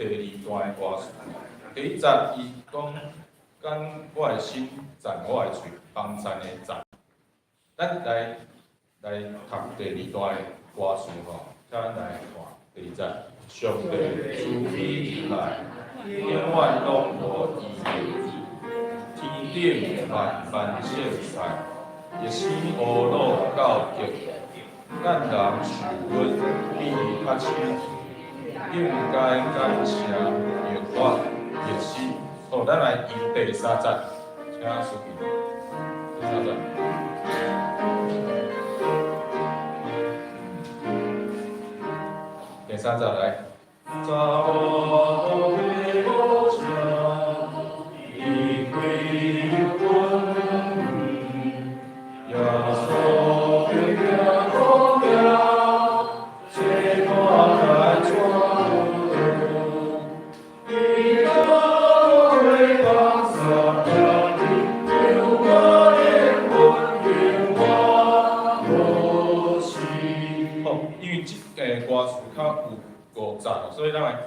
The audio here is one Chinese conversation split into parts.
第二段的歌词。第一节伊讲，讲我的心赞我的嘴，帮赞的赞。咱来读第二段的歌词吼，请咱来看第二节。上帝慈悲来，永远拢无遗忘。天顶万般盛菜，一生乌路到极。咱人受阮比伊较深，应该感谢月我热心。好，咱来用第三节，请书记。第三节。第三节来。查某的无情，伊归阮。耶稣的名公了，这我来传。伊教会放下家庭，留我灵魂，永我无情。好，因为这歌词较有。5节，所以咱来看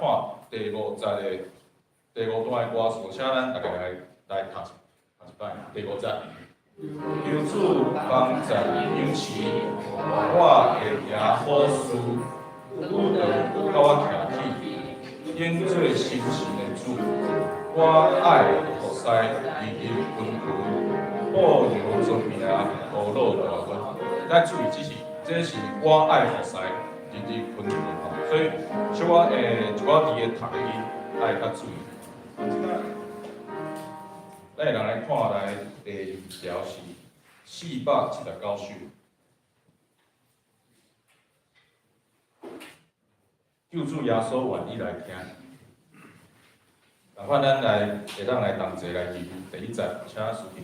第5节的第5段的歌词，请咱大家来读一摆。第5节，求主帮助勇士，我会行好事，不得甲我徛起，应做心神的主，我爱服侍，日日分分，保佑尊名，无落大分。咱注意，这是我爱服侍。日日分分吼，所以小可一寡字的读音爱较注意。咱会来看来第2条是419首，救主耶稣愿意来听。麻烦咱会当来同齐来记第1节，请书记。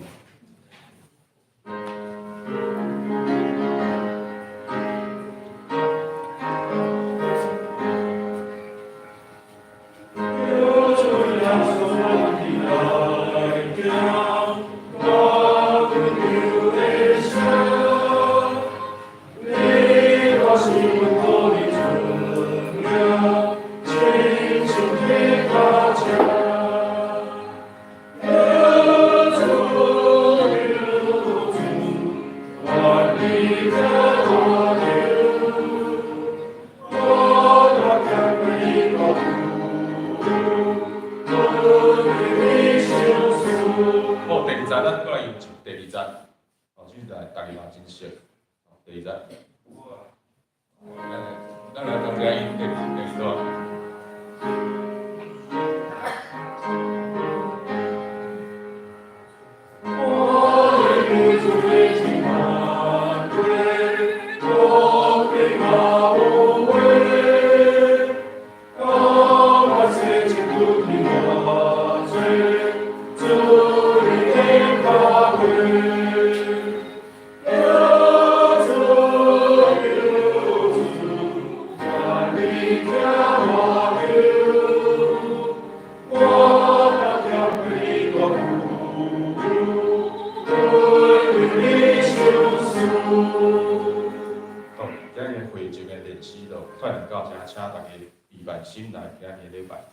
心来今日礼拜，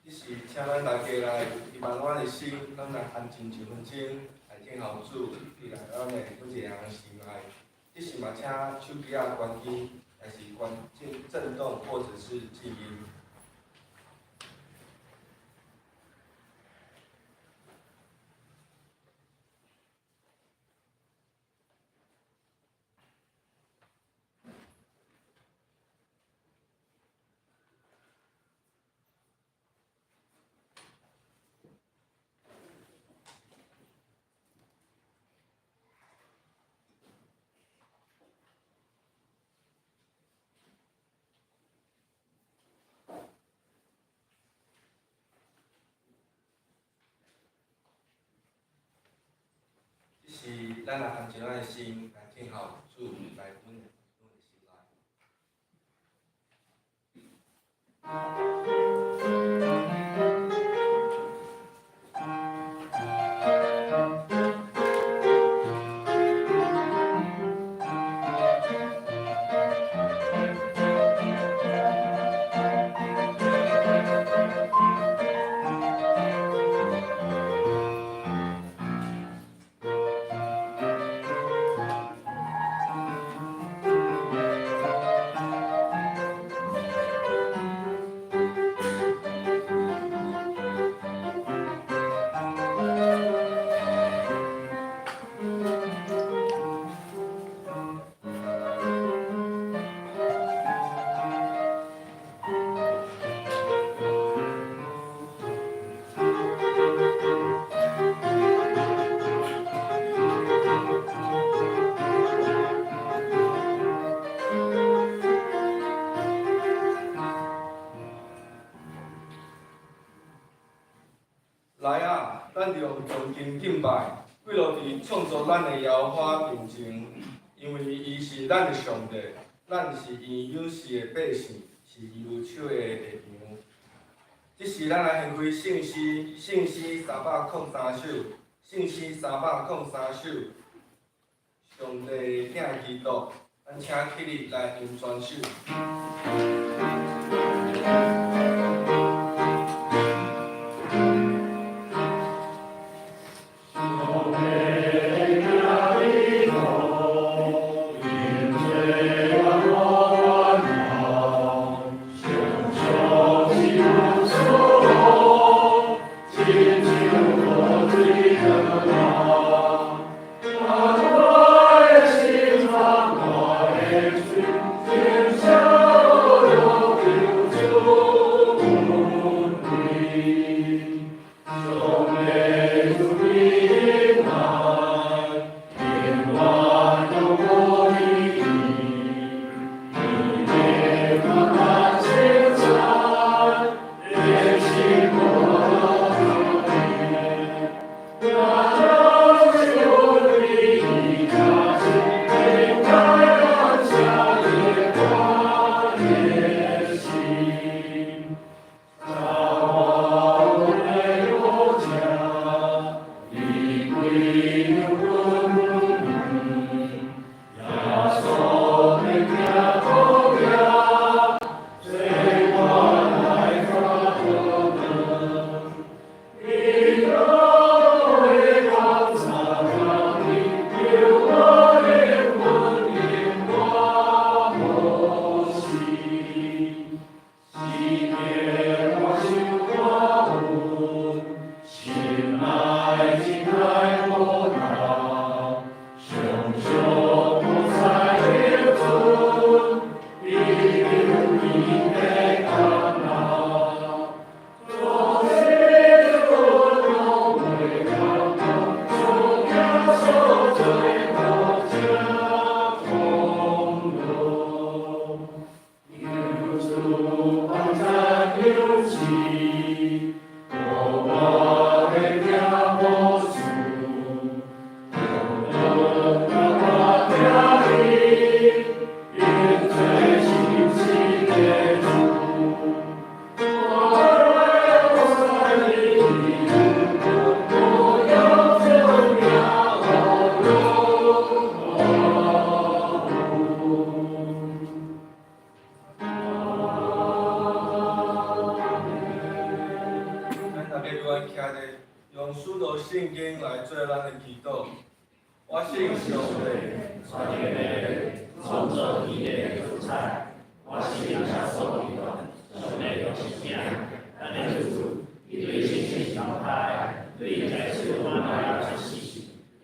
即是请咱大家来希望阮的心，咱来安静1分钟，来听候主，伊来咱的每一个人心内。即是嘛，请手机啊关机，还是关震动或者是静音。是咱来安静咱的心，来听候主来阮的心内。咱着用恭敬敬拜，跪落伫创造咱的耶和华面前，因为伊是咱的上帝，咱是伊有事的百姓，是伊有手的下场。即是咱来献开圣诗，圣诗303首，圣诗303首，上帝听基督，咱请起立来吟全首。用许多圣经来做咱的祈祷。我信上帝，穿越的创造天地的主宰，我是人家所遇到，上帝就是听，咱的主，伊对信心状态，对在世万爱之事，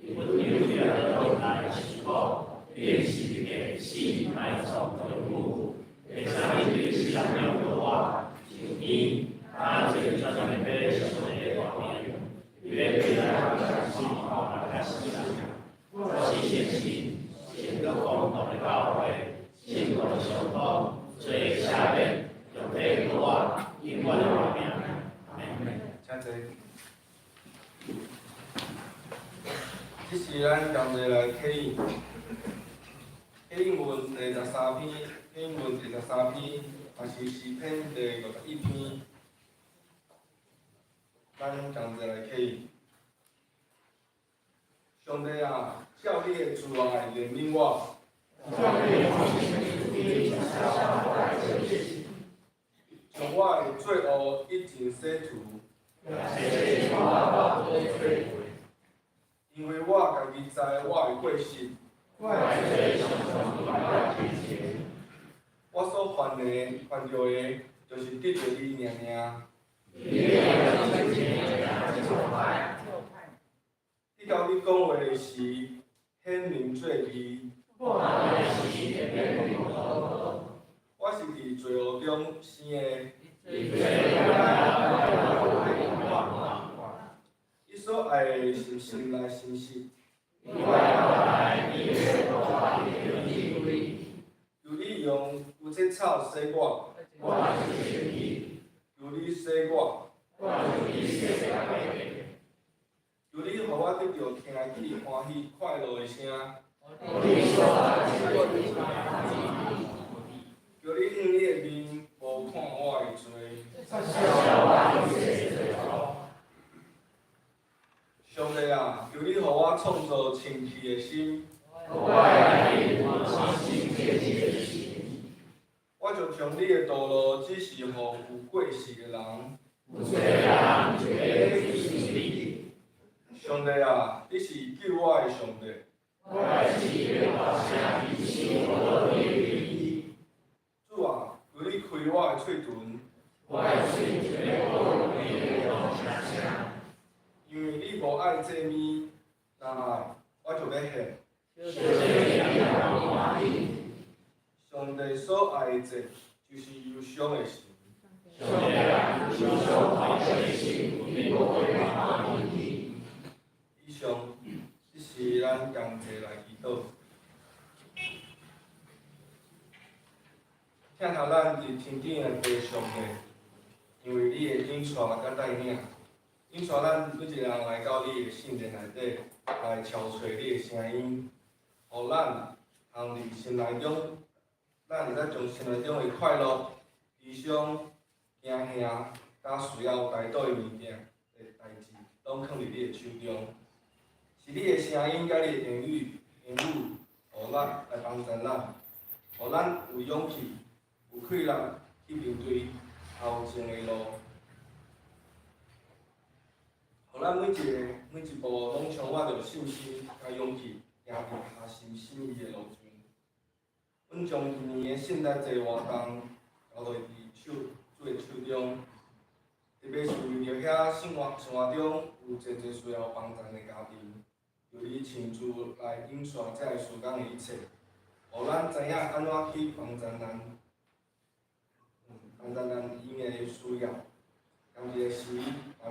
伊不丢掉的后来是否，便是的信埋藏的路，会上一对是想要的话，请你，他这叫咱们被上帝的话语，越对他相信，好来开始想。我是信心，信个共同的教会，信共的相通，最下面用这个话，英文的画面，请坐。这是咱今日来启文第13篇，启文第13篇，也是诗篇第51篇。咱今日来启。上帝啊，照你的慈爱怜悯我，将我的罪恶一尽洗除。因为我家己知我的过失，我所犯着的，就是得罪你尔尔。你甲你讲话时，显明做义。我是伫罪恶中生的。伊所爱的是心来心实。由你用有节草洗我，由你洗我。求你，互我得到听起欢喜快乐的声。我必说话，求你应你的面，无看我的罪。笑我一切罪过。上帝啊，求你，互我创造清气的心。我爱你，我心切切的心。我就将你的道路指示予有过失的人。有罪人绝不信你。上帝啊，你是救我的上帝。我是耶和华你是我的你。主啊，求你开我的嘴唇。我是绝不你的声。因为你无爱这物，那么我就要献。上帝所爱的罪，就是忧伤的心。上帝啊，忧伤的心，你不会忘记。以上，这是咱同齐来祈祷。请求咱伫天顶的地上帝，因为你的引带甲带领，引带咱每一个人来到你的圣殿内底，来敲找你的声音，互咱通伫心内中，咱会使将心内中的快乐、悲伤、惊吓，甲需要带倒的物件的代志，拢放伫你的手中。是你的声音甲你的言语，互咱来帮助咱，互咱有勇气、有气力去面对后前的路，互咱每一步拢充满着信心甲勇气，行伫合心心意的路上。阮将今年的圣诞节活动交落伫主的手中，特别是为着遐生活中有真侪需要帮助的家庭。由你亲自来引线这个世间的一切，互咱知影安怎去帮助人，伊面的需要。同一个时，也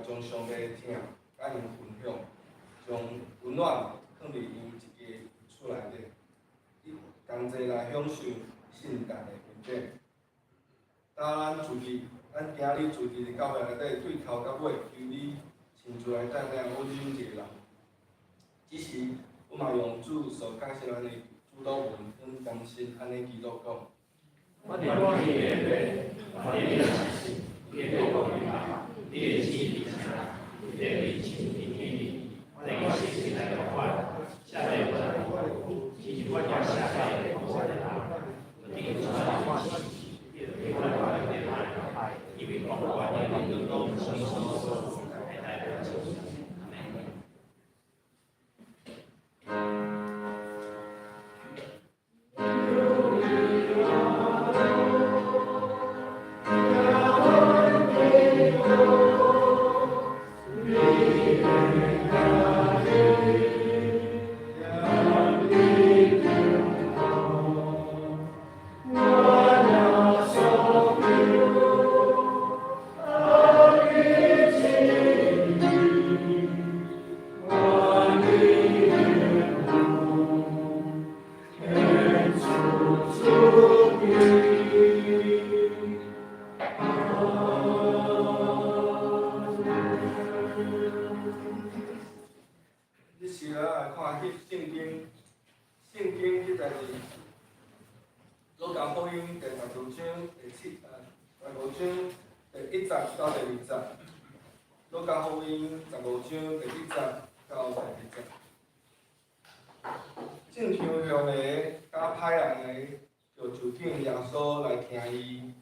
将上帝的疼甲因分享，将温暖放伫因一家厝内底，同齐来享受圣诞的恩典。当咱今日自伫教会内底对头到尾，由你亲自来带领阮每一个人。只是，阮嘛用主所解释咱的主导文，跟相信安尼祈祷讲。我哋多啲嘢嘅，我哋嘅相信，嘅禱告明白，你嘅旨意是啥？你嘅理清你天理，我哋嘅信心嚟嘅快，下面我哋其實我要下面嘅我哋啦，我哋嘅關係，嘅關係嘅派，因為我關係嘅都是所係代表主。正常向的甲歹人的，就请耶稣来听伊。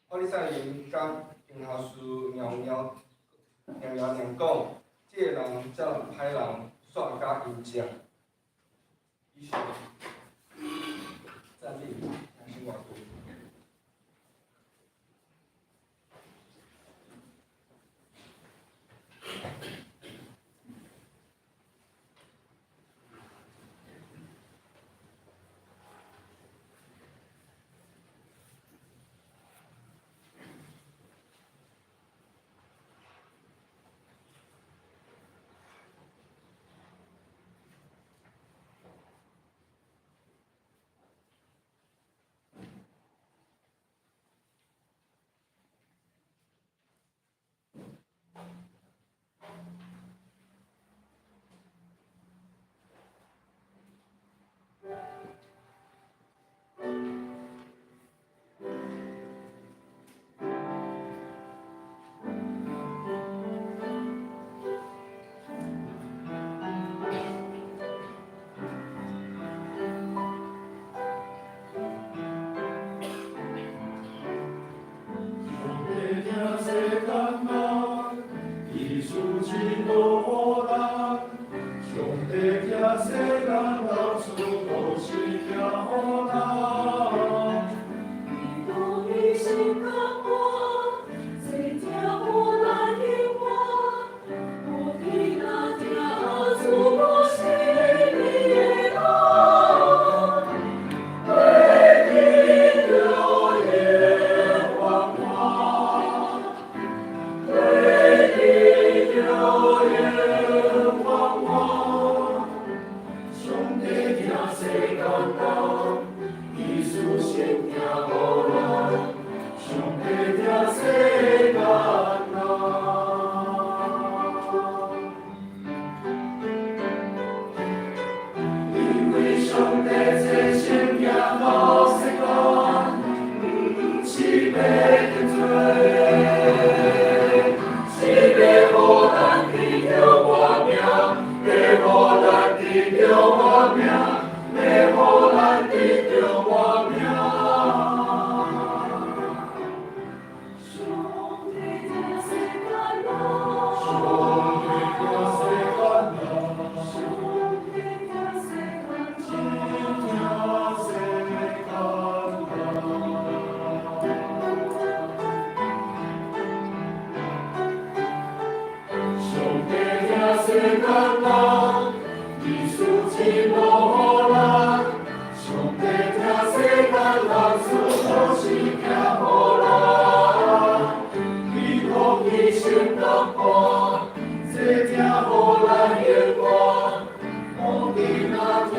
法利赛人甲经学士念讲，这个人才人歹人煞甲因食。以上，赞美，听生活歌。干难，艺术真无难。上帝惊世间到处都是惊好难。我的心感我，谁听我来听我，我的那听主我心里的歌，为你流眼汪汪，为你流眼汪汪，上帝听世间人，艺术心听无人，上帝听世间人。因为上帝这心命到世间，不是要定罪，是要互咱记着我名，要互咱记着我名，要互咱记着我名。上帝听世间人，上帝听世间人，上帝听世间人，艺术真无难。上帝听世间人，事都是惊无难。伊讲伊心感官，这听互咱眼光。我的那听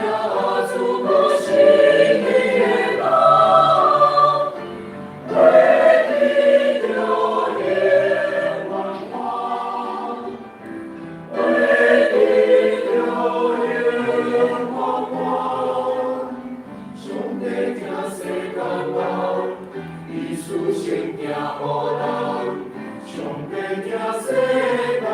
主我心里的歌，为你流眼汪汪，为你流眼汪汪。上帝听世间人，艺术心听互咱，上帝听世间人。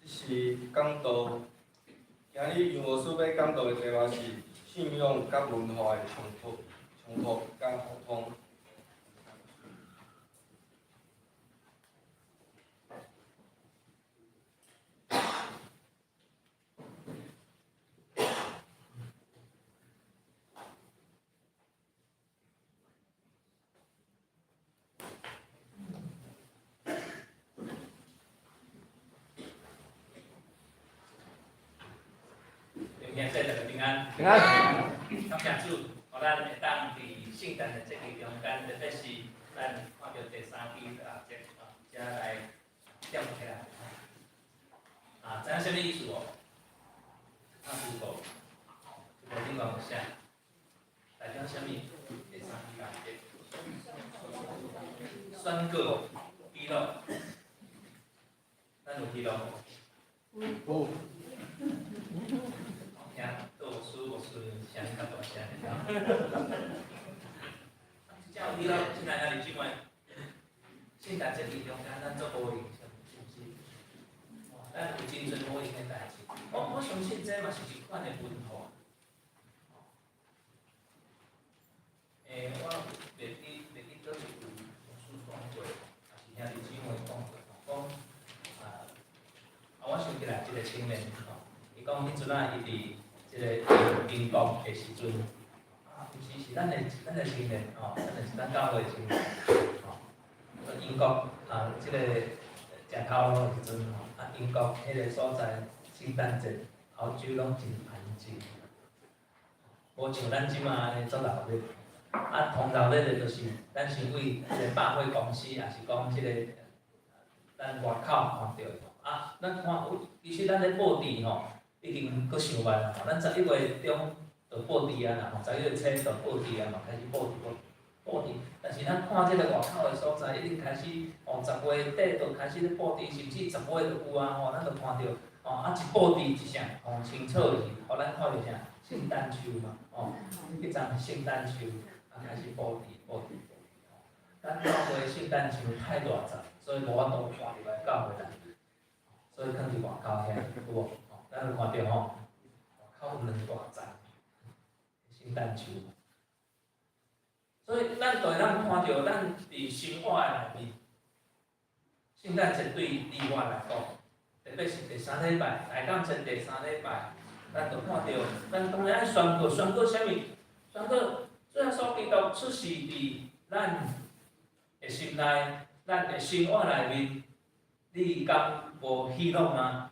是讲道，今日杨老师要讲道的题目是信仰甲文化的冲突甲互通。现在大家平安。平安。感谢主，互咱会当伫圣诞的节日中间，特别是咱看到第三期节才来点起来。知影啥物意思无？师傅，另外有写，代表啥物？第三期节，宣告披露，咱有披露无？有。听，都有书无书，声较大声。只有披露，现在咱姊妹，圣诞节日中间，咱做好影，是不是？咱有真侪好影的代志。我相信这嘛是一款的文化。我袂记倒一句书讲过，也是兄弟姊妹讲过，我想起来一个青年伊讲迄阵伊伫即个英国的时阵，尤其是咱的青年咱教会的青年，英国即个食头路的时阵英国迄个所在圣诞节后酒拢真安静，无像咱即马安尼做闹热。通常咧就是咱先为即个百货公司，也是讲即个咱外口看到咱看其实咱咧布置吼，已经搁想慢啦吼。咱11月中就布置啊啦吼，11月初就布置啊嘛，开始布置。但是咱看即个外口的所在，已经开始10月底就开始咧布置，甚至10月就有啊吼，咱就看到一布置一项清楚就是，互咱看到啥圣诞树嘛迄阵圣诞树开始布置。咱教会圣诞树太大丛，所以无法度搬入来教会内，所以放伫外口遐，有无？咱就看到外口有2大丛圣诞树。所以咱就会当看到，咱伫生活的内面，圣诞节对你我来讲，特别是第3礼拜，下港节第3礼拜，咱就看到，咱当然爱宣告啥物？宣告主耶稣基督出世伫咱的心内，咱的生活内面，你敢无喜乐吗？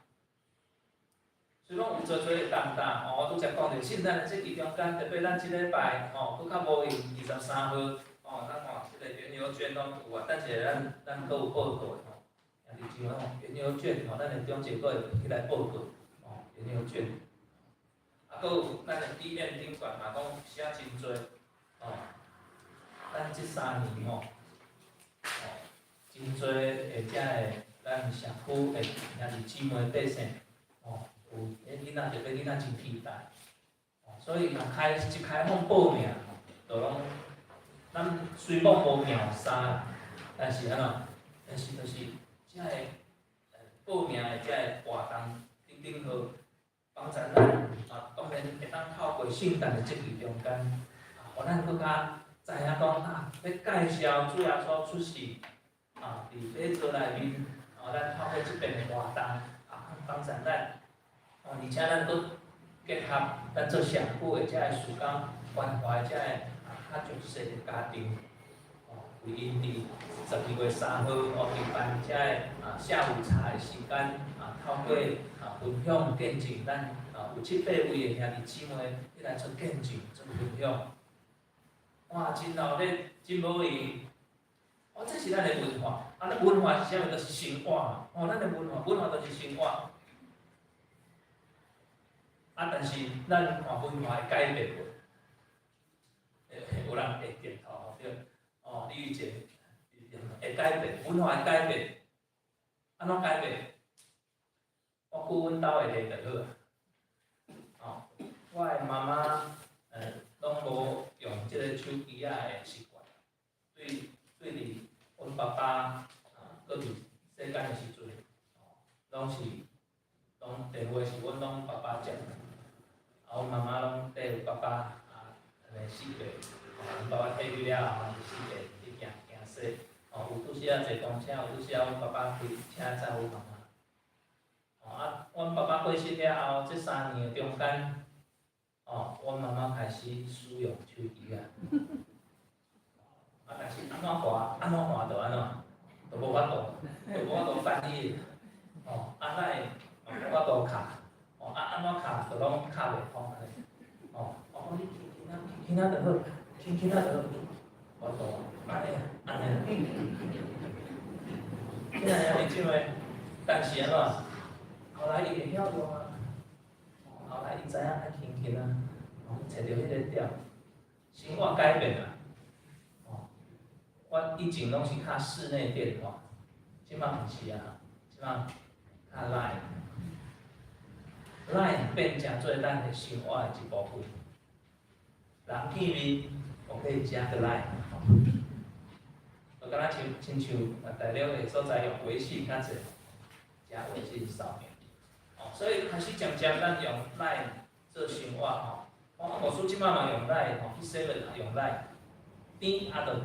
虽然有做做的重担，拄则讲着圣诞的这期中间，特别咱即礼拜，佫较无用23号，咱看即个原油券拢有啊，但是咱佫有报告的也是真好，原油券咱的中介佫会起来报告，原油券，佫有咱的底面顶悬嘛，讲写真侪，咱即3年真侪的遮的咱社区的也是姊妹百姓，有囡仔特别囡仔真期待，所以若开放报名，就拢咱虽讲无秒杀，但是就是遮个报名的遮个活动顶好，帮咱当然会当透过圣诞的节日中间，互咱更加知影讲要介绍主耶稣出世，伫礼座内面，咱透过即边的活动，帮助咱。而且咱佫结合咱做社区的遮个事工，关怀遮个较弱势的家庭，为因伫12月3号举办遮个下午茶的时间，透过分享见证，咱有7、8位的兄弟姊妹一来做见证、做分享，哇，真热烈，真无闲。这是咱的文化，咱文化是啥物？就是生活嘛。咱的文化就是生活。但是咱看文化会改变无？有人会点头对，李玉姐会改变，文化会改变，安怎改变？我举阮兜的例就好我的妈妈拢无用即个手机的习惯，对伫阮爸爸搁伫世间的时阵，拢电话是阮拢爸爸接。阮妈妈拢缀有爸爸安尼4个，阮爸爸退休了后，就4个去行踅，有拄时坐公车，有拄时阮爸爸开车载阮妈妈。阮爸爸过世了后，这3年的中间，阮妈妈开始使用手机啊。但是安怎换就安怎，就无法度翻译，赖无法度卡。安怎卡就拢卡袂通安尼。你轻仔就好，轻仔就好，我懂，安尼。现在兄弟姊妹，但是安怎？后来伊会晓用啊，后来伊知影爱轻啊，找到迄个点，生活改变啊。我以前拢是卡室内电话，即摆毋是啊，即摆卡 Line。Line 变成做咱的生活的一部分。人见面，我可以加个 Line， 就敢若亲像大陆的所在用微信较济，加微信扫描。所以开始渐渐咱用 Line 做生活无数即摆嘛用 Line， 去 7用 Line， 甜就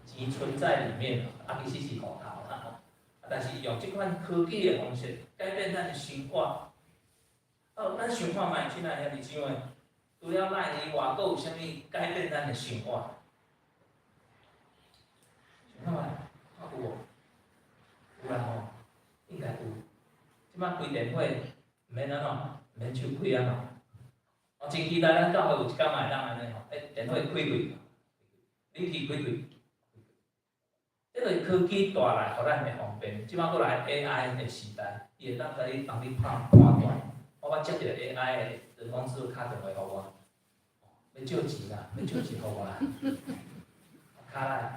钱存在里面，其实是糊头啦。但是用即款科技的方式改变咱的生活。咱想看卖，亲爱兄弟姊妹，除了赖以外，佫有啥物改变咱的生活？想看卖，有无？有啦应该有。即摆开电话，毋免安怎，毋免手开安怎？真期待咱教会有一天会当安尼电话开开，恁去开开。这个科技带来，互咱会方便。即摆过来 AI 的时代，伊会当甲你帮你判断。我捌接一个 AI 的人工智能打电话互我，要借钱啦，要借钱互我啦。卡来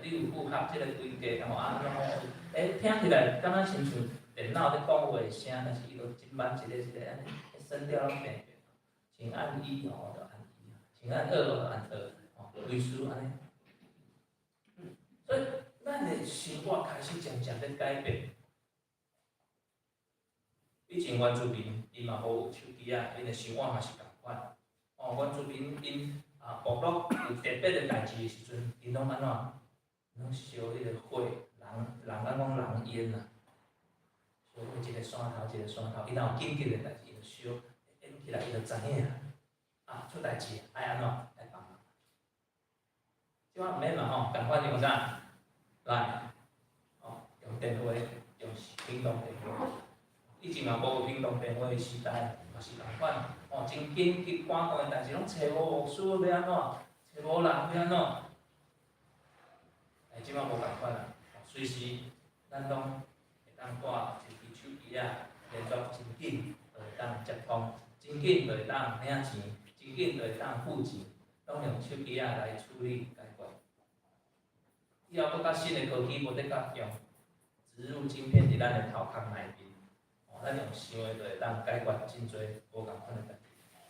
你有符合即个规格吼安怎听起来敢若亲像电脑咧讲话的声，但是伊就真慢一个安尼，声调拢变。请按1就按1，请按2就按2，类似安尼。所以，咱的生活开始渐渐咧改变。以前原住民因嘛无有手机啊，因的生活嘛是共款。原住民因部落有特别的代志的时阵，因拢安怎？拢烧迄个火，人咱讲人烟啊，烧火一个山头一个山头，伊若有紧急的代志，伊就烧，烟起来伊就知影出代志爱安怎来帮忙。即摆毋免嘛吼，共款用啥？来，用电话，用行动电话。以前嘛无有行动电话的时代，嘛是共款。真紧去赶工的代志，拢找无师傅要安怎，找无人要安怎。即摆无共款啦，随时咱拢会当带一支手机啊，联络真紧，就会当接通，真紧就会当领钱，真紧就会当付钱，拢用手机啊来处理解决。以后搁较新的科技，无得甲用植入晶片伫咱的头壳内面，咱用想的就会当解决真侪无共款的代志。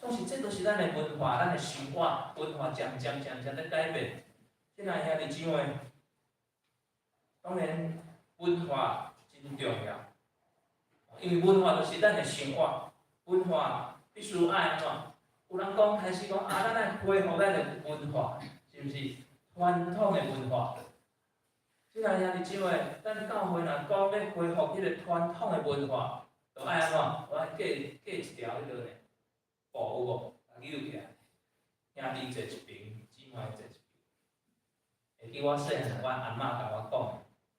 总是这都是咱的文化，咱的生活文化渐渐在改变。现在兄弟姊妹，当然文化真重要，因为文化就是咱的生活，文化必须爱安怎？有人讲开始讲咱来恢复咱的文化，是毋是传统的文化？即个兄弟姊妹，咱教会若讲要恢复迄个传统的文化，就爱安怎？我爱架一条迄个布有无？扭起来，兄弟坐一边，姊妹坐一边。会记我细汉，阮阿嬷甲我讲，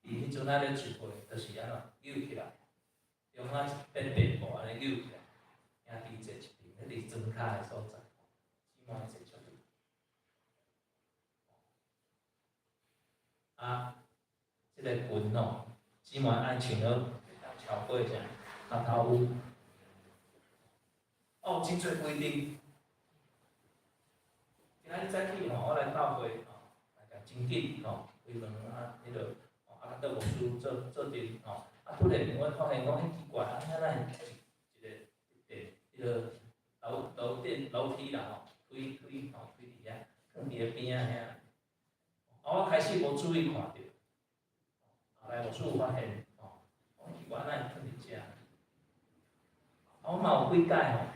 伊迄阵仔咧聚会，就是安怎扭起来，用啊变白布安尼扭起来，兄弟坐一边，迄是庄脚的所在，姊妹坐一边。即个裙姊妹爱穿了超过啥，头头有，真侪规定。今仔日早起我来教会来甲真紧开门迄落倒无事做阵突然我发现讲奇怪，咱一个楼梯啦推伫遐，放伫个边仔遐。我开始无注意看着，后来牧师有发现奇怪，咱放伫遮。我嘛有几摆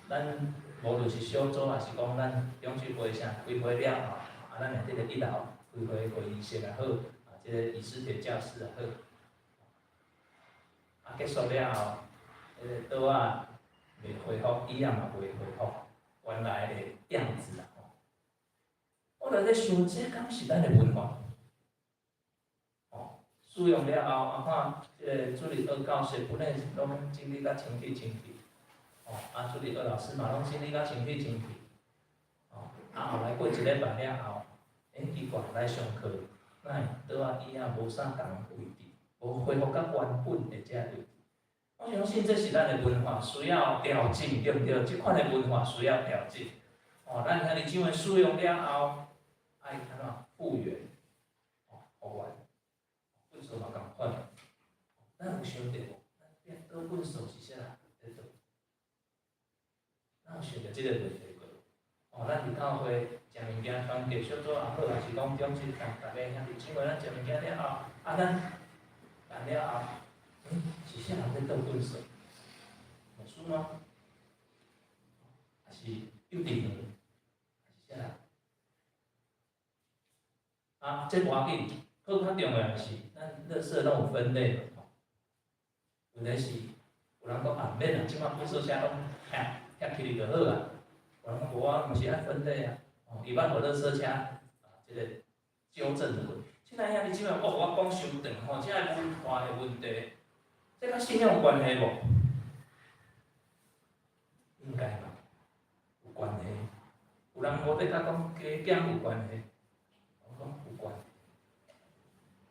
咱无论是小组，还是讲咱中秋会啥开会了咱来即个1楼开会议室也好，即个仪式体教室也好，结束了后，迄个桌仔袂恢复，椅仔嘛袂恢复原来的样子啦。我就咧想，这敢是咱的文化？使用了后，看即个助理2教授本来拢整理甲清气，助理2老师嘛拢整理甲清气。后来过一礼拜了后，奇怪来上课，哪会桌仔椅仔无啥共位置，无恢复甲原本的遮位置。我相信这是咱的文化需要调整，对毋对？即款的文化需要调整。咱兄弟姊妹使用了后，爱安怎复原？复原，粪扫嘛共款。咱有想到无？咱变倒粪扫是啥？在倒？咱有想到即个问题过？咱伫教会食物件，团结小组也好，还是讲中心大家兄弟姊妹，咱食物件了后，咱办了后，是啥人在倒粪扫？牧师吗？还是幼稚园？还是啥人？这无要紧，搁较重要的是，咱垃圾拢有分类的问题是，有人讲免啦，即摆垃圾车拢拆起哩就好啊。有人讲无毋是爱分类啊，伊捌无垃圾车即个纠正的问题。现在兄弟姊妹，我讲伤长即个文化的问题，这甲信仰有关系无？应该嘛，有关系。有人无得甲讲加减有关系，我讲有关。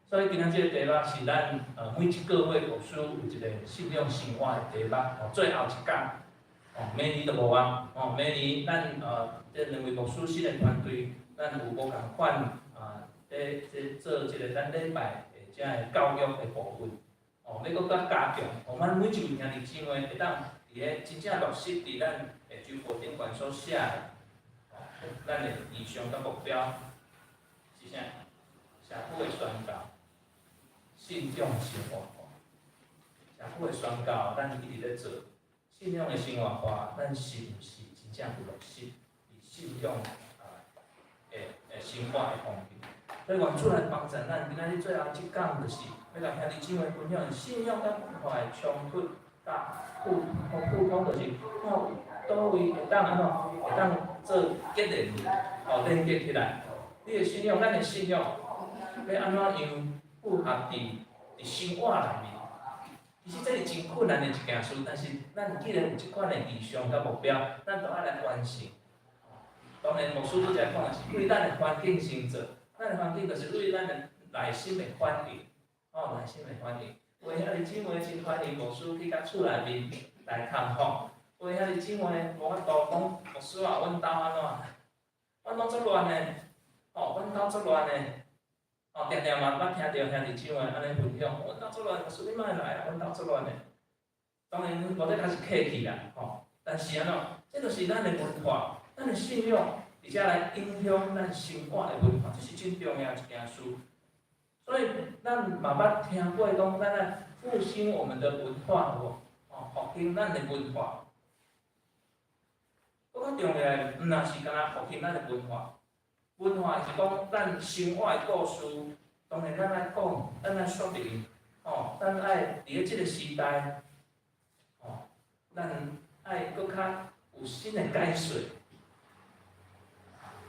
所以今仔即个题目是咱每一个月牧师有一个信仰生活的题目，最后一讲，明年就无啊，明年咱这两位牧师新的团队，咱有无共款做一个咱礼拜的这个教育的部分，要搁较加强，咱每一位兄弟姊妹会当伫个真正落实伫咱的周报顶悬所写的，咱的理想甲目标是啥？社会的宣告。信仰生活化，社会的宣告，咱一直咧做。信仰的生活化，咱是毋是真正有落实？以信仰生活的方面，所以原主来帮助咱，今仔日最后一讲就是要甲兄弟姊妹分享信仰甲文化的冲突甲互通，就是倒位会当会当做结连，连接起来。你的信仰，咱的信仰要安怎样？符合伫生活内面，其实这是真困难的一件事，但是咱既然有即款的理想甲目标，咱就爱来完成。当然，牧师拄则讲的是为咱的环境先做，咱的环境就是为咱的内心的反应，内心的反应。有遐个姊妹真欢迎牧师去甲厝内面来探访，有遐个姊妹无法度讲牧师啊，阮兜安怎？阮兜足乱的，阮兜足乱的。定定嘛捌听到兄弟姊妹安尼分享，阮兜足乱，牧师你莫来啊，阮兜足乱的。当然，无得开始客气啦，但是安怎？这就是咱的文化，咱的信仰，而且来影响咱生活的文化，这是真重要一件事。所以，咱嘛捌听过讲，咱来复兴我们的文化，复兴咱的文化。更较重要的，毋若是干那复兴咱的文化。文化是讲咱生活的故事，当然咱爱讲，咱爱说明，咱爱伫咧即个时代，咱爱搁较有新的解说。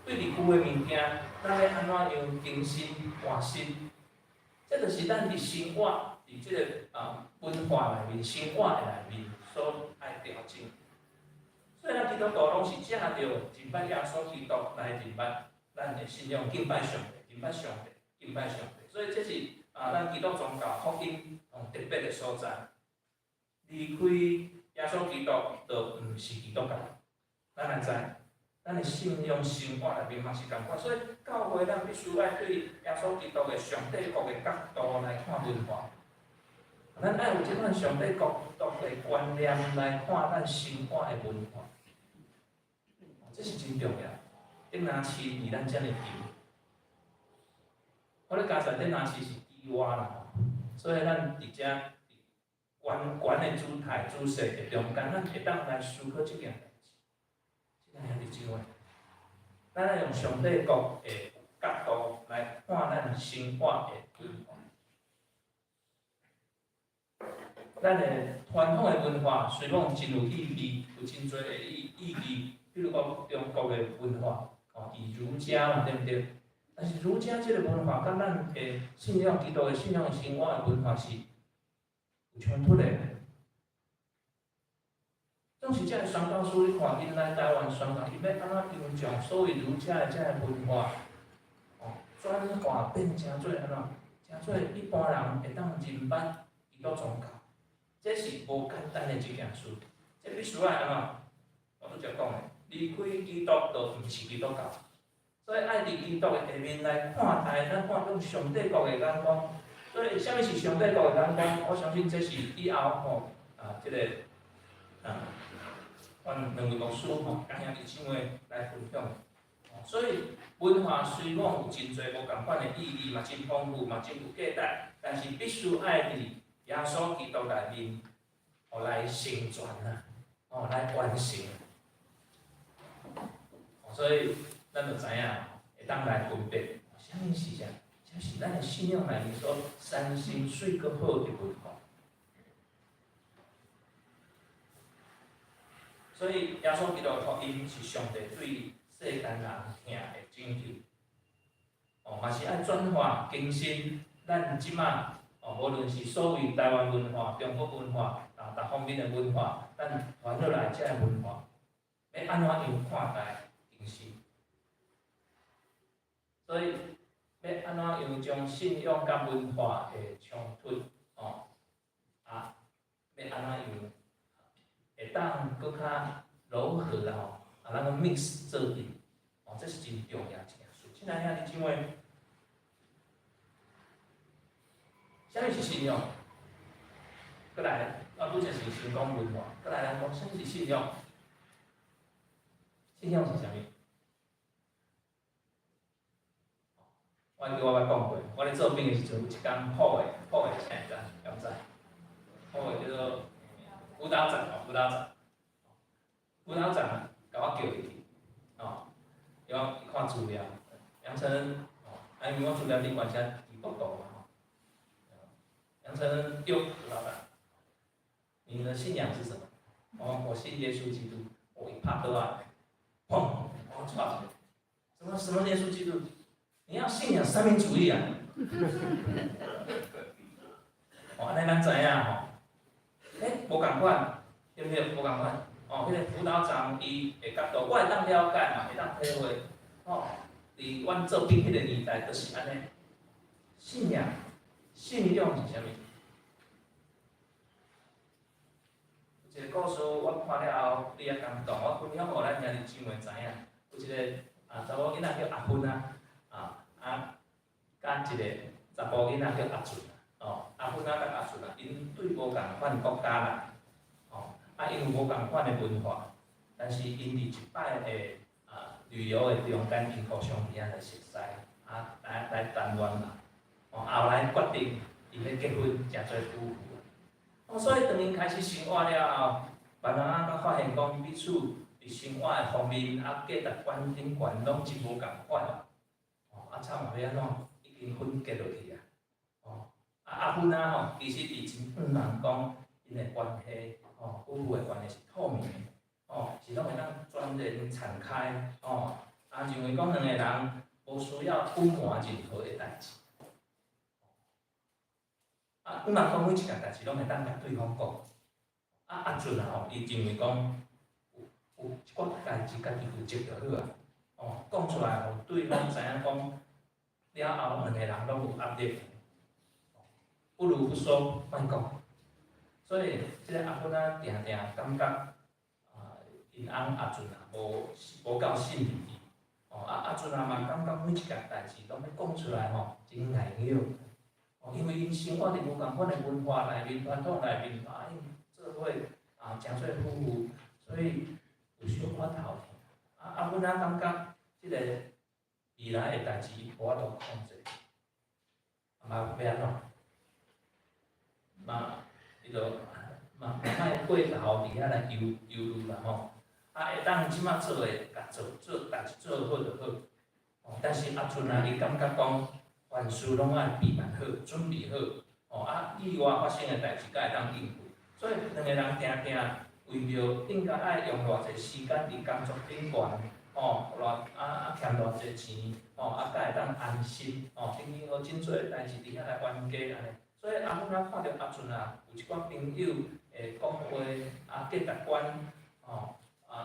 对离旧的物件，咱要安怎样更新换新？这就是咱伫生活伫即个文化内面、生活的内面所爱调整。所以咱基督徒拢是借着敬拜耶稣基督来明白。咱的信仰敬拜上帝，敬拜上帝，敬拜上帝。所以这是咱基督宗教福音特别的所在。离开耶稣基督，就毋是基督教。咱来知，咱的信仰生活内面嘛是共款。所以教会咱必须爱对耶稣基督的上帝国的角度来看文化。咱爱有即款上帝国度的观念来看咱生活的文化，这是真重要。顶拿市离咱遮尔近，我咧加上顶拿市是低洼啦，所以咱伫遮悬的主台主席的中间，咱会当来思考即件代志。即个兄弟姊妹，咱来用上帝国的角度来看咱生活的文化。咱的传统的文化虽讲真有意义，有真侪的意义，比如讲中国的文化。以儒家嘛，对不对？但是儒家这个文化，跟咱的信仰基督的信仰生活的文化是有冲突的。总是这个宣教师，你看因来台湾宣教，伊要安怎应将所谓儒家的这个文化，转化变成做安怎？成做一般人会当明白基督宗教，这是无简单的一件事。这必须爱安怎？我拄则讲的。离开基督就毋是基督教，所以爱伫基督的下面来看待，咱看用上帝国的眼光。所以，啥物是上帝国的眼光？我相信这是以后即个阮两位牧师甲兄弟姊妹来分享。所以，文化虽然有真侪无共款的意义，嘛真丰富，嘛真有价值，但是必须爱伫耶稣基督内面，来成全来完成。所以，咱就知影会当来分别，啥物是啥？这是咱的信仰内面所三心水阁好的文化。所以，耶稣基督的福音是上帝对世间人听的拯救。嘛是爱转化更新咱即马无论是所谓台湾文化、中国文化各方面的文化，咱传落来遮个文化，要安怎样看待？所以要安怎样将信仰甲文化的冲突哦啊，要安怎样会当搁较柔和啦吼，啊，咱个 mix 做阵，哦，这是真重要一件事。亲爱兄弟姊妹，啥物是信仰？过来，拄则是先讲文化，过来咱讲啥物是信仰？信仰是啥物？我记我捌讲过，我咧做兵的时阵，有一工普的请人，敢知？普的叫做辅导站哦，辅导站，甲我叫入去，哦，伊讲伊看资料，杨丞琳，哦，因为我资料顶关写伫国道嘛，吼，杨丞琳对，老板，你的信仰是什么？我信耶稣基督，我一拍倒来，砰，我抓什么耶稣基督？你要信仰三民主义啊！哦，安尼咱知影吼，无共款，对不对？无共款。哦，迄个辅导站伊的角度，我会当了解嘛，会当体会。哦，伫阮做兵迄个年代，就是安尼。信仰是啥物？有一个故事我看了后，你也感动，我分享互咱兄弟姊妹知影。有一个查某囡仔叫阿芬啊。甲一个查甫囡仔叫阿俊哦，阿芬甲阿俊因对无共款国家啦，哦，因为无共款的文化，但是因伫一摆的旅游的中间，因互相伫遐来熟悉，来谈恋嘛，哦，后来决定因要结婚，诚侪夫妇，哦，所以当因开始生活了后，慢慢甲发现讲彼此伫生活的方面，价值观、顶悬拢真无共款。惨嘛要安怎？已经分结落去啊！哦，阿芬吼，其实伊真毋人讲因的关系，哦，夫妇的关系是透明的，哦，是拢会当全然敞开，哦，认为讲两个人无需要隐瞒任何的代志，毋人讲每一件代志拢会当甲对方讲，阿俊吼，伊认为讲有一寡代志家己负责就好啊，哦，讲出来互对方知影讲。了后，两个人拢有压力，不如不说，莫讲。所以，即个阿芬定定感觉，因翁阿俊无够信任伊。哦，阿俊嘛感觉每一件代志拢要讲出来吼，真难拗。哦，因为因生活伫无共款的文化内面、传统内面，因做伙诚侪夫妇，所以有小可头疼。阿芬感觉即个。未来的代志，无法度控制，嘛要安怎？嘛，伊就嘛莫过头伫遐来忧虑啦吼。会当即马做诶，甲做代志做好就好。哦，但是阿俊伊感觉讲，凡事拢爱备办好，准备好。哦，意外发生诶代志，才会当应付。所以两个人定定为着应该爱用偌济时间伫工作顶悬。哦，欠偌济钱，才会当安心，等于好真侪代志伫遐来冤家安尼。所以阿芬看到阿俊有一寡朋友会讲话，价值观，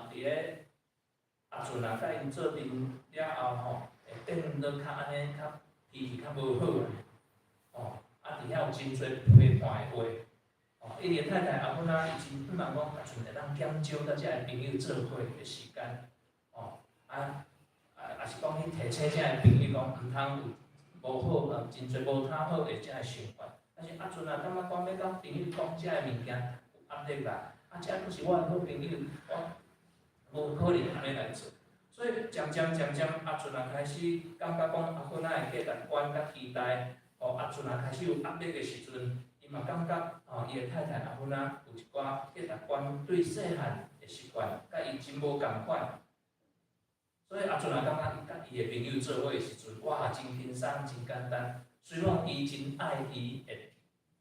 伫咧阿俊甲因做阵了后会变得较安尼，较脾气较无好伫遐有真侪批判的话，因个太太阿芬伊真毋通讲阿俊会当减少甲遮个朋友做伙的时间。也是讲去提醒遮个朋友讲，毋通有无好，真侪无他好的遮个想法。但是阿俊感觉讲要甲朋友讲遮个物件有压力啦，遮佫是我的好朋友，我无可能安尼来做。所以渐渐，阿俊开始感觉讲阿芬的价值观甲期待，阿俊开始有压力的时阵，伊嘛感觉伊的太太阿芬有一寡价值观对细汉的习惯，甲伊真无共款。所以阿俊感觉伊甲伊的朋友做伙的时阵，哇，真轻松，真简单。虽然伊真爱伊的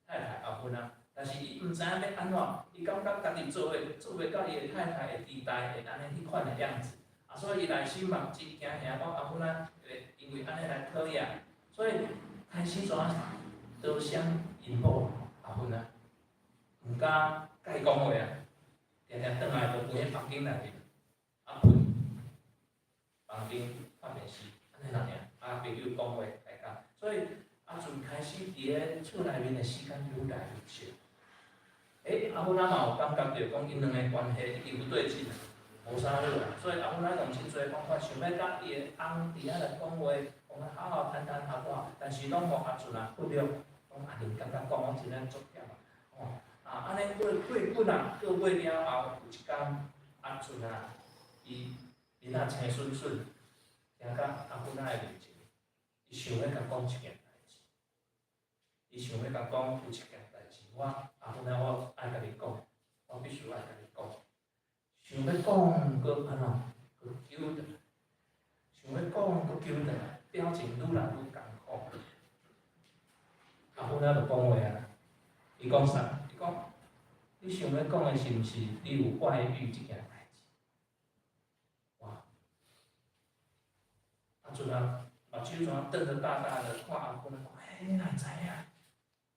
太太阿芬但是伊毋知影要安怎，伊感觉家己做袂到伊的太太的期待的安尼迄款的样子。所以伊内心嘛真惊吓，讲阿芬会因为安尼来讨厌，所以开始怎都想因某阿芬毋敢甲伊讲话定定转来就关喺房间内面，阿芬。房间看电视，安尼啦尔，甲朋友讲话大家，所以阿俊开始伫咧厝内面的时间愈来愈少。阿芬仔嘛有感觉着讲因两个关系已经不对劲，无啥好啊，所以阿芬仔用真侪方法想要甲伊的翁伫遐来讲话，讲好好谈谈合我，但是拢无阿俊啊不了，讲阿玲感觉讲我真正足忝啊，安尼过本啊，过尾了后有一天阿俊啊，伊若青顺顺，行到阿芬仔的面前，伊想要甲讲一件代志，伊想要甲讲有一件代志，我阿芬仔我爱甲你讲，我必须爱甲你讲，想要讲搁安怎，搁纠转，想要讲搁纠转，表情愈来愈艰苦。阿芬仔就讲话啊，伊讲啥？伊讲，你想要讲的是毋是你有外遇这件代志？哇！阿俊啊，目睭怎瞪得大大的，看阿芬仔讲，你哪会知影？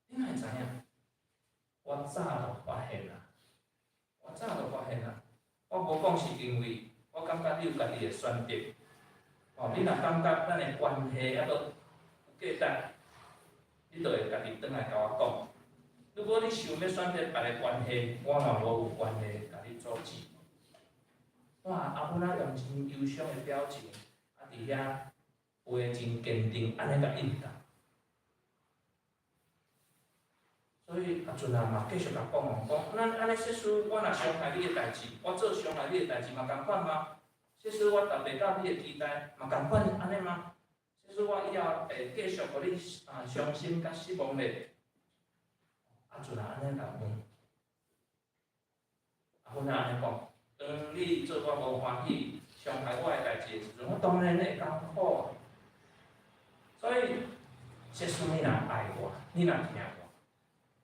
你哪会知影？我早就发现啦，我早就发现啦。我无讲是因为我感觉你有家己的选择，你若感觉咱的关系还阁有价值，你就会家己转来甲我讲。如果你想要选择别个关系，我嘛无有关系甲你阻止。哇！阿芬仔用真忧伤的表情，伫遐话真坚定，安尼甲应答。所以阿俊啊嘛继续甲讲，咱安尼说师，我若伤害你的代志，我做伤害你的代志嘛共款吗？说师，我达袂到你的期待，嘛共款安尼吗？说师，我以后会继续互你伤心甲失望咧。阿俊啊安尼甲问，阿芬仔安尼讲，当你做我无欢喜、伤害我的代志的时阵，我当然会艰苦。所以，说师你若爱我，你若听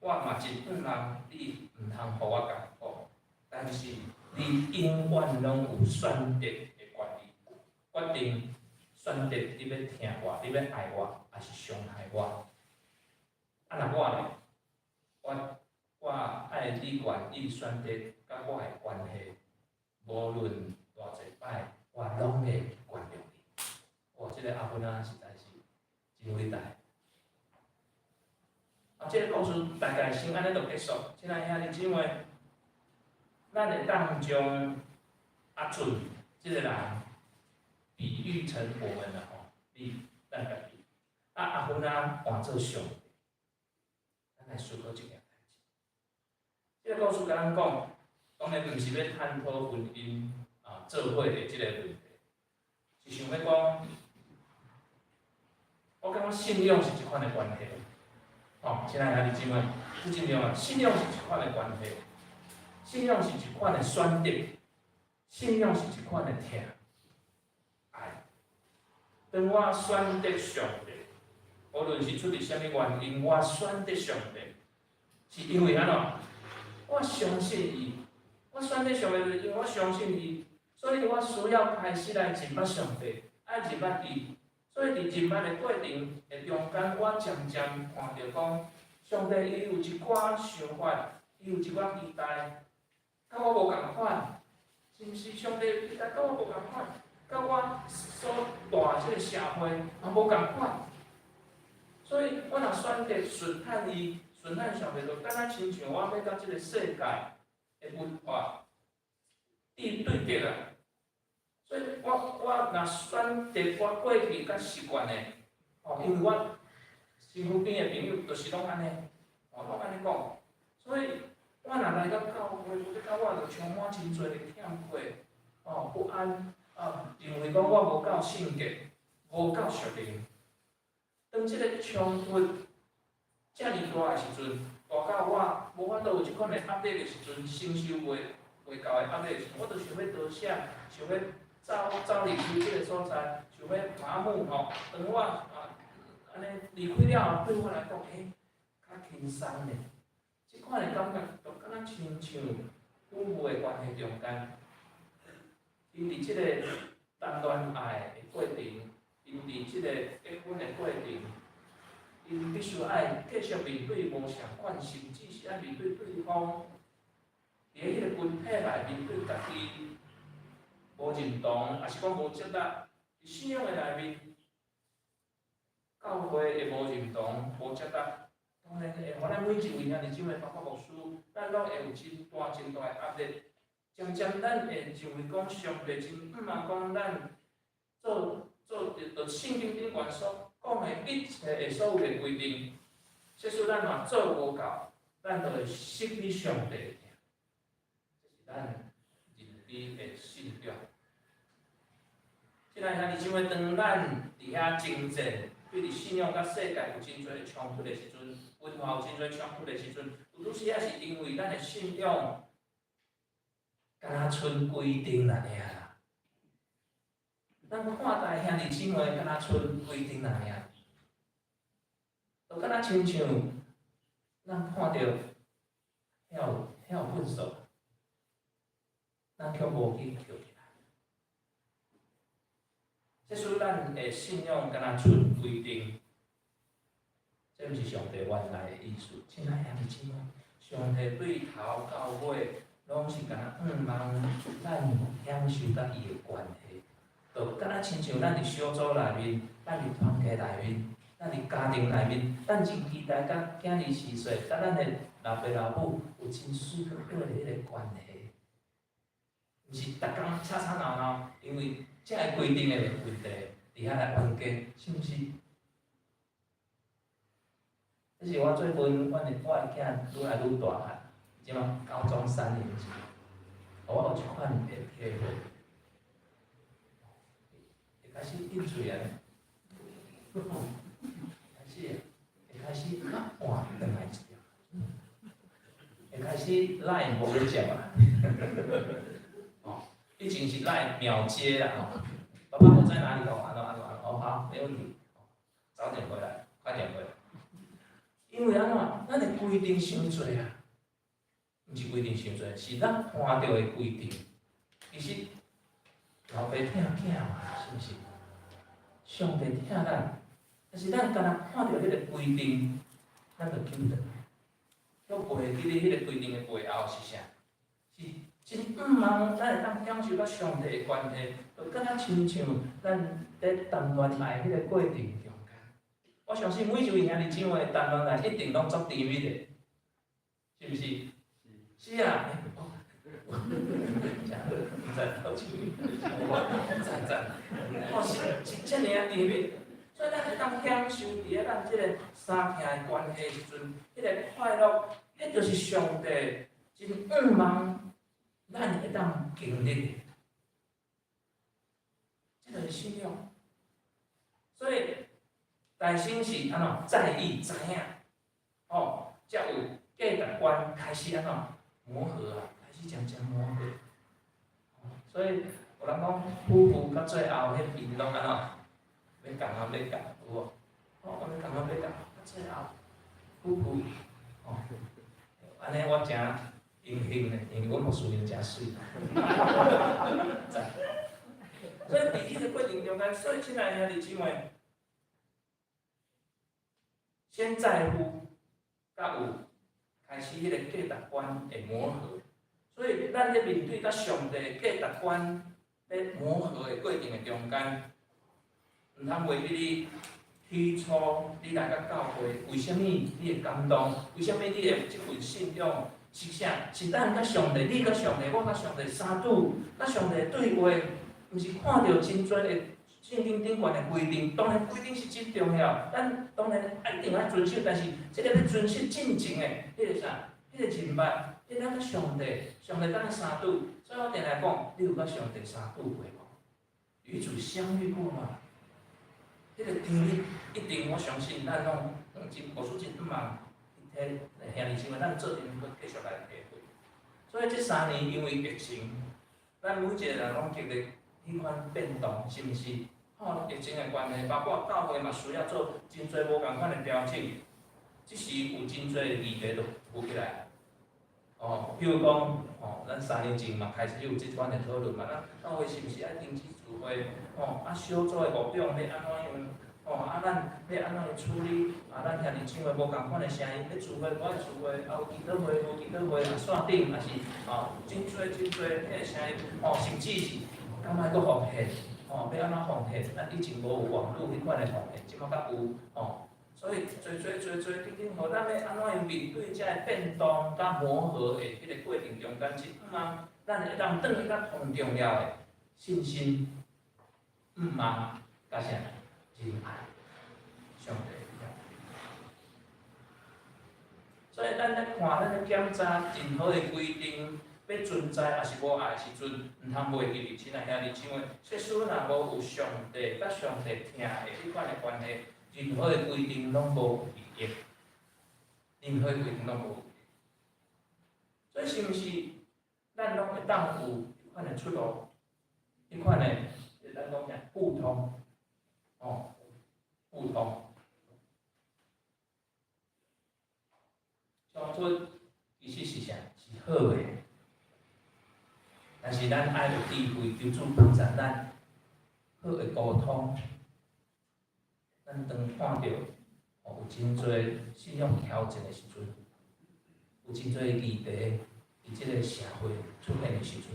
我嘛真不人，你毋通互我艰苦，但是你永远拢有选择的权利，决定选择你要听我，你要爱我，还是伤害我。若我咧，我爱你愿意选择甲我的关系，无论偌济摆，我拢会原谅你。哇，这个阿芬仔实在是真伟大。这个故事大概先安尼就结束。亲爱兄弟姊妹，咱会当将阿俊这个人比喻成我们的咱家己。阿芬仔换做上帝，咱来思考一件代志。这个故事甲咱讲，当然毋是要探讨婚姻做伙的这个问题，是想要讲，我感觉信仰是一款的关系。亲爱兄弟姊妹，最重要啊！信仰是一款的关系，信仰是一款的选择，信仰是一款的听爱。当我选择上帝，无论是出于甚物原因，我选择上帝，是因为安怎？我相信伊，我选择上帝，因为我相信伊，所以我需要开始来认捌上帝，爱认捌伊。所以伫认捌的过程的中间，我渐渐看到讲，上帝伊有一寡想法，伊有一寡期待，甲我无共款，是毋是？上帝期待甲我无共款，甲我所带即个社会也无共款。所以我若选择顺探伊，顺探上帝，就敢若亲像我要到即个世界的文化对着啊。所以我若选择我过去甲习惯的，因为我身躯边的朋友就是拢安尼，拢安尼讲，所以我若来到教会，我甲我就充满真侪的欠缺，不安，认为讲我无够圣洁，无够属灵。当即个冲突遮尔大的时阵，大到我无法度有一款的压力的时阵，承受袂到的压力的时阵，我就想要倒下，想要走离开这个所在，想要麻木当我安尼离开了后，对我来讲，较轻松咧。即款的感觉，就敢若亲像夫妇的关系中间，因伫即个谈恋爱的过程，因伫即个结婚的过程，因必须爱继续面对无相款，甚至是爱面对对方，伫迄个群体内面对家己。无认同，也是讲无接纳，伫信仰的内面，教会会无认同、无接纳，当然会互咱每一位兄弟姊妹，包括牧师，咱拢会有真大的压力。渐渐咱会认为讲上帝真毋茫讲咱做着圣经顶悬所讲的一切的所有的规定，即使咱若做无够，咱就会失去上帝。这是咱认知的信仰。即个兄弟姊妹，当咱伫遐征战，对伫信仰甲世界有真侪冲突的时阵，文化有真侪冲突的时阵，有拄时也是因为咱的信仰，敢若剩规定安尼啊。咱看待兄弟姊妹，敢若剩规定安尼啊，就敢若亲像咱看到遐粪扫，咱却无去捡起来。即使咱的信仰敢若剩规定，这毋是上帝原来的意思。亲爱兄弟姊妹，上帝对头到尾，拢是敢若望咱享受甲伊的关系，就敢若亲像咱伫小组内面，咱伫团契内面，咱伫家庭内面，咱真期待甲囝儿4岁，甲咱的老爸老母有真水好的迄个关系，毋是逐工吵闹闹，因为这个规定的问题，伫遐来冤家，是毋是？这是我最近我的囝愈来愈大汉，即嘛高中3年级，我有一款的体会，会开始应嘴啊，会开始较晚转来一点，会开始赖无咧接啊，以前是赖秒接啦，爸爸我在哪里？安怎，好，没问题，早点回来，快点回来。因为安怎，咱的规定伤多啊，毋是规定伤多，是咱看到的规定。其实老爸疼囝嘛，是毋是？上帝疼咱，但是咱敢若看到迄个规定，咱就紧转，要背记咧迄个规定的背后是啥？是真毋茫，咱会当享受到上帝的关系，就敢若亲像咱咧谈恋爱迄个过程中间。我相信每一位兄弟姊妹谈恋爱一定拢足甜蜜的，是毋是？是啊。赞，好趣味，赞，是遮尔啊甜蜜，所以咱会当享受伫咧咱即个三兄的关系时阵，迄个快乐，迄就是上帝真毋茫咱会当经历的，这就是信仰。所以内心是安怎在意知影，才有价值观开始安怎磨合啊，开始渐磨合。所以有人讲夫妇到最后，迄面拢安怎要共有无？我要共到最后，夫妇安尼我真荣幸的，因为阮牧师娘真水。所以伫迄个过程中间，所以亲爱的兄弟姊妹，先在乎，甲有开始迄个价值观的磨合。所以，咱咧面对甲上帝的价值观咧磨合的过程的中间，毋通袂记你起初你来到教会，为虾米你会感动？为虾米你会有即份信仰？是啥？是咱甲上帝，你甲上帝，我甲上帝相拄，甲上帝对话，毋是看到真侪的圣经顶悬的规定。当然，规定是真重要，咱当然一定要遵守，但是即个要遵守进前的迄个啥？迄个人捌。迄咱甲上帝甲咱相拄，所以我定来讲，你有甲上帝相拄过无？与主相遇过吗？迄个经历一定，我相信咱拢真无数真毋茫，迄兄弟姊妹，咱做阵要继续来体会。所以这3年因为疫情，咱每一个人拢经历迄款变动，是毋是？疫情的关系，包括教会嘛需要做真侪无共款的调整，即时有真侪议题都浮起来。比如讲，咱3年前嘛开始有即款的讨论嘛，咱教会是毋是爱停止聚会？小组的牧长要安怎样？咱要安怎样处理？咱兄弟姊妹无共款的声音，要聚会无爱聚会，有祈祷会无祈祷会，线顶也是真侪迄个声音，甚至是敢莫搁放弃？要安怎奉献？咱以前无有网络迄款的奉献，即马较有哦。所以定，互咱要安怎样面对遮个变动甲磨合的迄个过程中间，是毋咱会当转去较上重要的信心、甲啥仁爱，上帝。所以咱咧看，咱咧检查任何的规定，要存在还是无爱时阵，毋通袂记伫亲爱兄弟姊妹，即使若无有上帝甲上帝听的迄款的关系，任何的规定拢无意义，任何的规定拢无意义。所以是毋是咱拢会当有迄款的出路，迄款的咱讲啥互通，互通。乡村其实是啥？是好的，但是咱爱有智慧，求主帮助咱好的沟通。咱当看到有真侪信仰挑战的时阵，有真侪议题伫即个社会出现的时阵，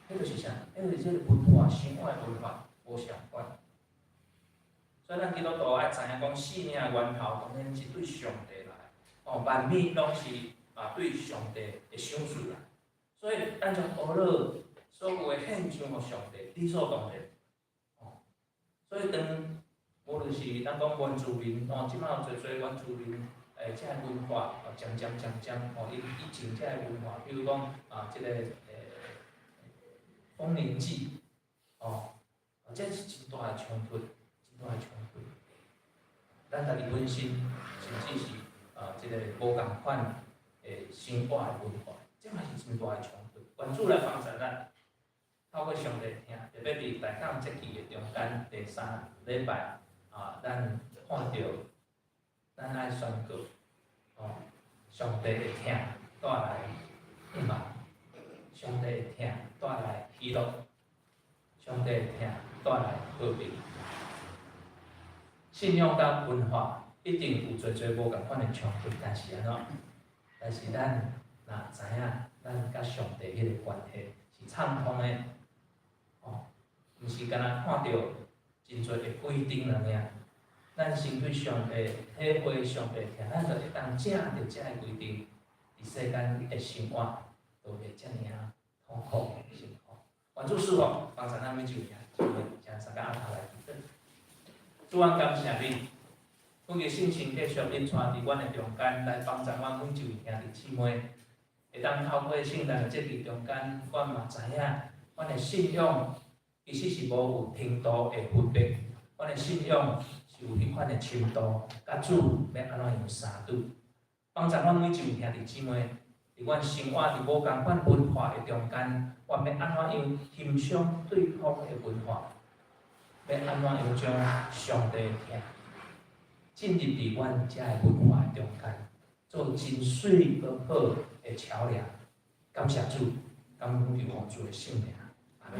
迄就是啥？迄就是即个文化、生活文化无相关。所以咱基督徒爱知影讲，生命源头当然是对上帝来。万物拢是对上帝的赏赐啦，所以咱将学了所有的献上互上帝，理所当然。所以当无论是咱讲原住民，即摆有侪原住民遮个文化，渐渐，以前遮个文化，比如讲即个丰年祭，这是真大的冲突，真大的冲突。咱家己本身甚至是。即个无共款诶生活诶文化，这嘛是真大诶冲突。愿主来帮助咱，透过上帝听，特别伫大港节期诶中间第3礼拜咱看到咱爱宣告，上帝会听带来希望，上帝会听带来喜乐，上帝会听带来和平。信仰甲文化。一定有侪无共款的冲突，但是安怎？但是咱若知影，咱甲上帝迄个关系是畅通的，毋是干那看到真侪的规定尔尔。咱先对上帝体会上帝听，咱就会当正着遮个规定，伫世间的生活都袂遮尔痛苦辛苦。愿主赐福，帮助咱每一位就会将三个阿头来祈祷。主啊，感谢你。阮个信心继续引传伫阮的中间，来帮助阮每一位兄弟姊妹，会当透过圣诞的节日中间，阮嘛知影，阮的信仰其实是无有程度的分别，阮的信仰是有迄款的深度，甲主要安怎样相拄，帮助阮每一位兄弟姊妹，伫阮生活伫无共款文化的中间，阮要安怎样欣赏对方的文化，要安怎样将上帝听。进入伫阮遮个文化中间，做真水而好的桥梁。感谢主，感恩奉主的圣名，阿门。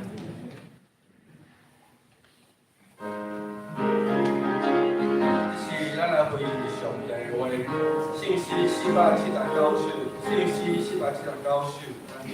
是咱来回应上帝的话，信息479首，信息479首，咱听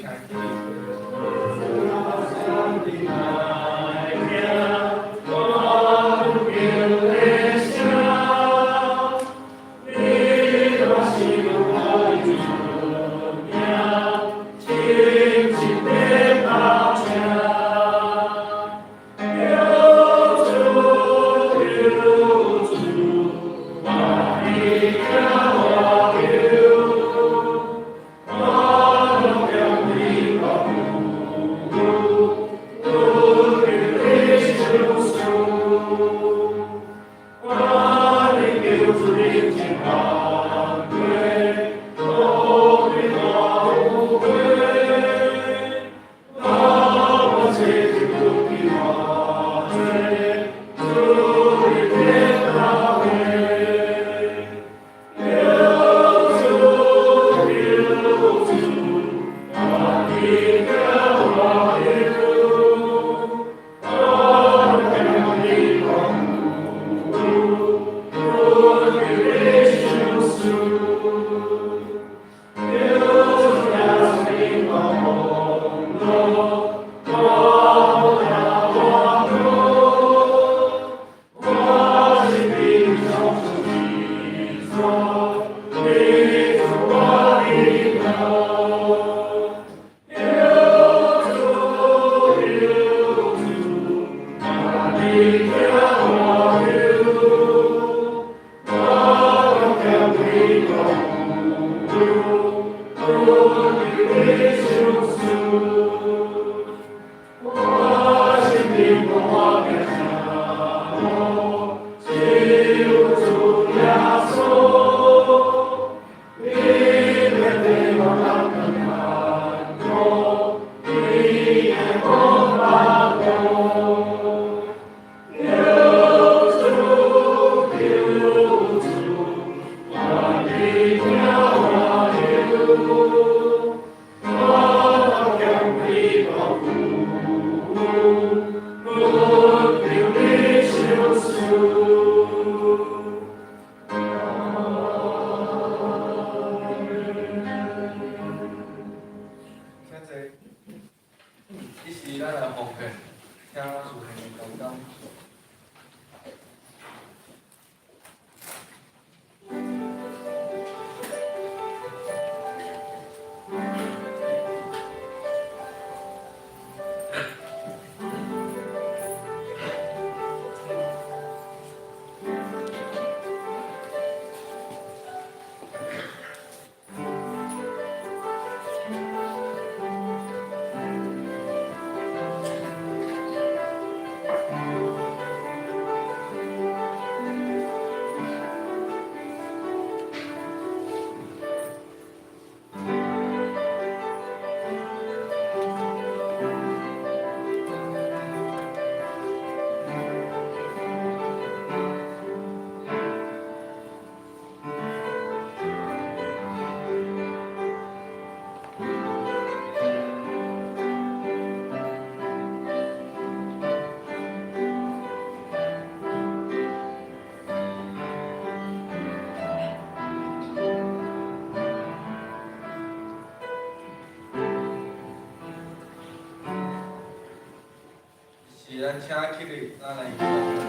咱请起立，咱来唱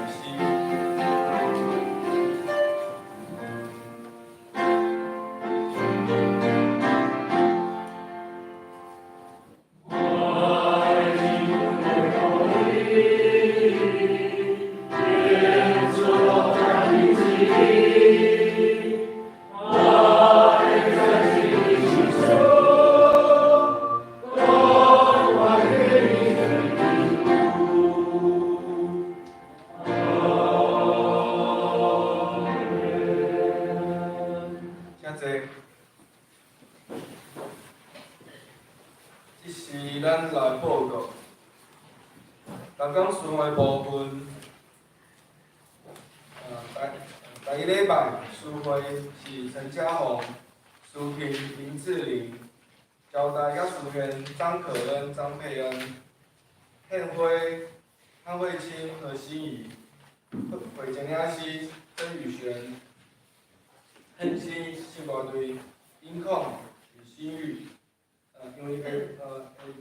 诗。这是咱来报告。刚刚巡的部分，第一礼拜巡会是陈嘉宏、苏萍、林志玲、交代甲书员张可恩、张佩恩、献花、潘慧清、何心怡、惠情雅诗、曾宇璇、恨心信歌队、音控、李新宇。因为下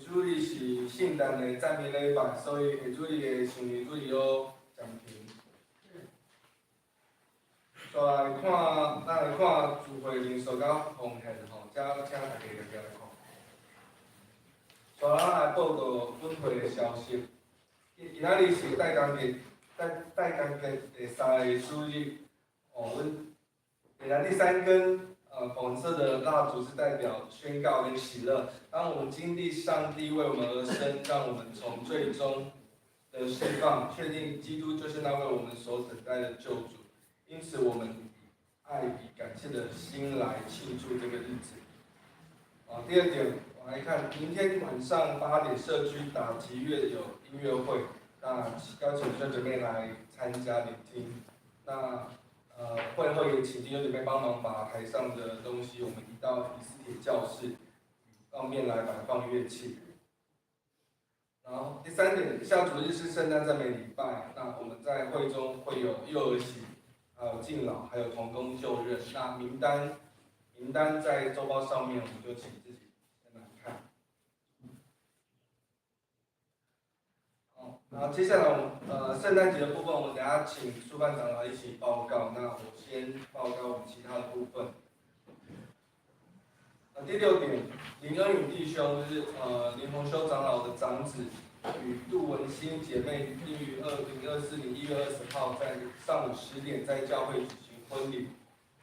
主日是圣诞的赞美礼拜，所以下主日的圣礼主日要暂停。再来看，咱来看聚会人数甲奉献吼，请大家来看。再咱来报告本会的消息。今仔日是戴江节第3个主日，阮本来第3根。红色的蜡烛是代表宣告跟喜乐。当我们经历上帝为我们而生，让我们从最终的释放，确定基督就是那位我们所等待的救主。因此，我们以爱以感谢的心来庆祝这个日子。第二点，我来看，明天晚上8点，社区打击乐有音乐会，那邀请弟兄姐妹来参加聆听。那会后也请弟兄姐妹帮忙把台上的东西我们移到第4节教室，方便来摆放乐器。然后第3点，下主日是圣诞赞美礼拜，那我们在会中会有幼儿喜，还有敬老，还有同工就任。那名单在周报上面，我们就请自己先来看。然后接下来我们圣诞节的部分，我们等下请书办长来一起报告。那我先报告我们其他的部分。第6点，林恩宇弟兄就是林宏修长老的长子，与杜文欣姐妹定于2024年1月20号在上午10点在教会举行婚礼。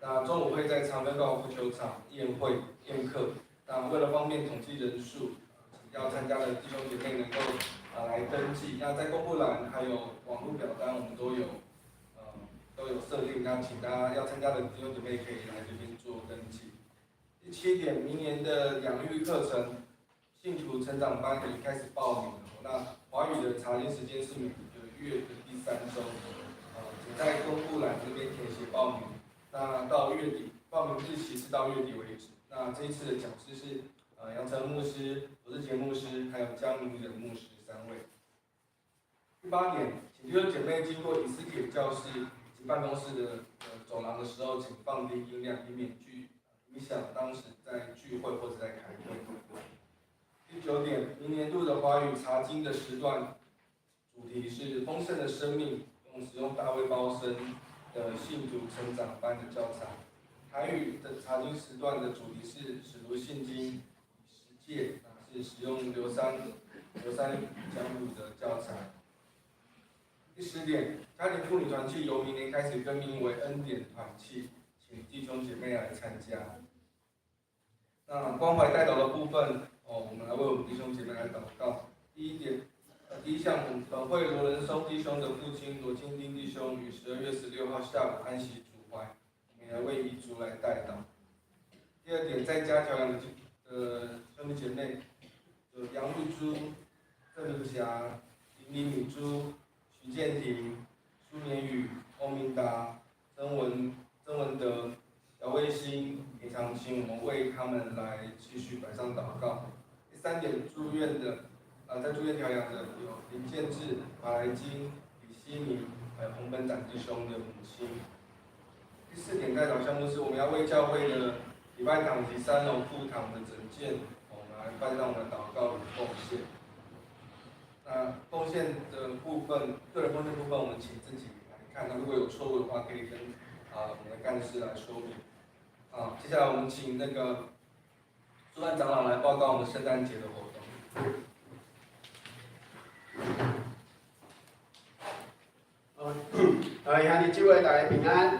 那中午会在长庚高尔夫球场宴客。那为了方便统计人数，要参加的弟兄姐妹能够来登记。那在公布栏还有网络表单，我们都有设定。那请大家要参加的弟兄姐妹可以来这边做登记。第7点，明年的养育课程信徒成长班已开始报名了。那华语的查经时间是每个月的第3周，请在公布栏这边填写报名。那到月底，报名日期是到月底为止。那这一次的讲师是杨成牧师、罗志杰牧师，还有江明仁牧师3位。第8点，请弟兄姐妹经过以斯帖教室及办公室的走廊的时候，请放低音量，以免影响当时在聚会或者在开会。第9点，明年度的华语查经的时段主题是丰盛的生命，使用大卫包森的信徒成长班的教材。台语的查经时段的主题是使徒信经实践，是使用刘三讲儒的教材。第10点，家庭妇女团契由明年开始更名为恩典团契，请弟兄姐妹来参加。那关怀代祷的部分，我们来为我们弟兄姐妹来祷告。第一项，我们本会罗仁松弟兄的父亲罗金丁弟兄于12月16号下午安息主怀，我们来为遗族来代祷。第2点，在家调养的兄弟姐妹，有杨玉珠、郑明霞、林敏珠、徐建庭、苏年宇、欧明达、曾文德、姚卫兴、李长青，我们为他们来继续摆上祷告。第3点，住院的在住院调养的有林建志、马来金、李希明，还有洪本展弟兄的母亲。第4点，代祷项目是我们要为教会的礼拜堂及3楼副堂的整建，我们来办上我们的祷告与奉献。那奉献的部分，个人奉献部分，我们请自己来看。那如果有错误的话，可以跟我们的干事来说明。接下来我们请那个主任长老来报告我们圣诞节的活动。兄弟姊妹大家平安，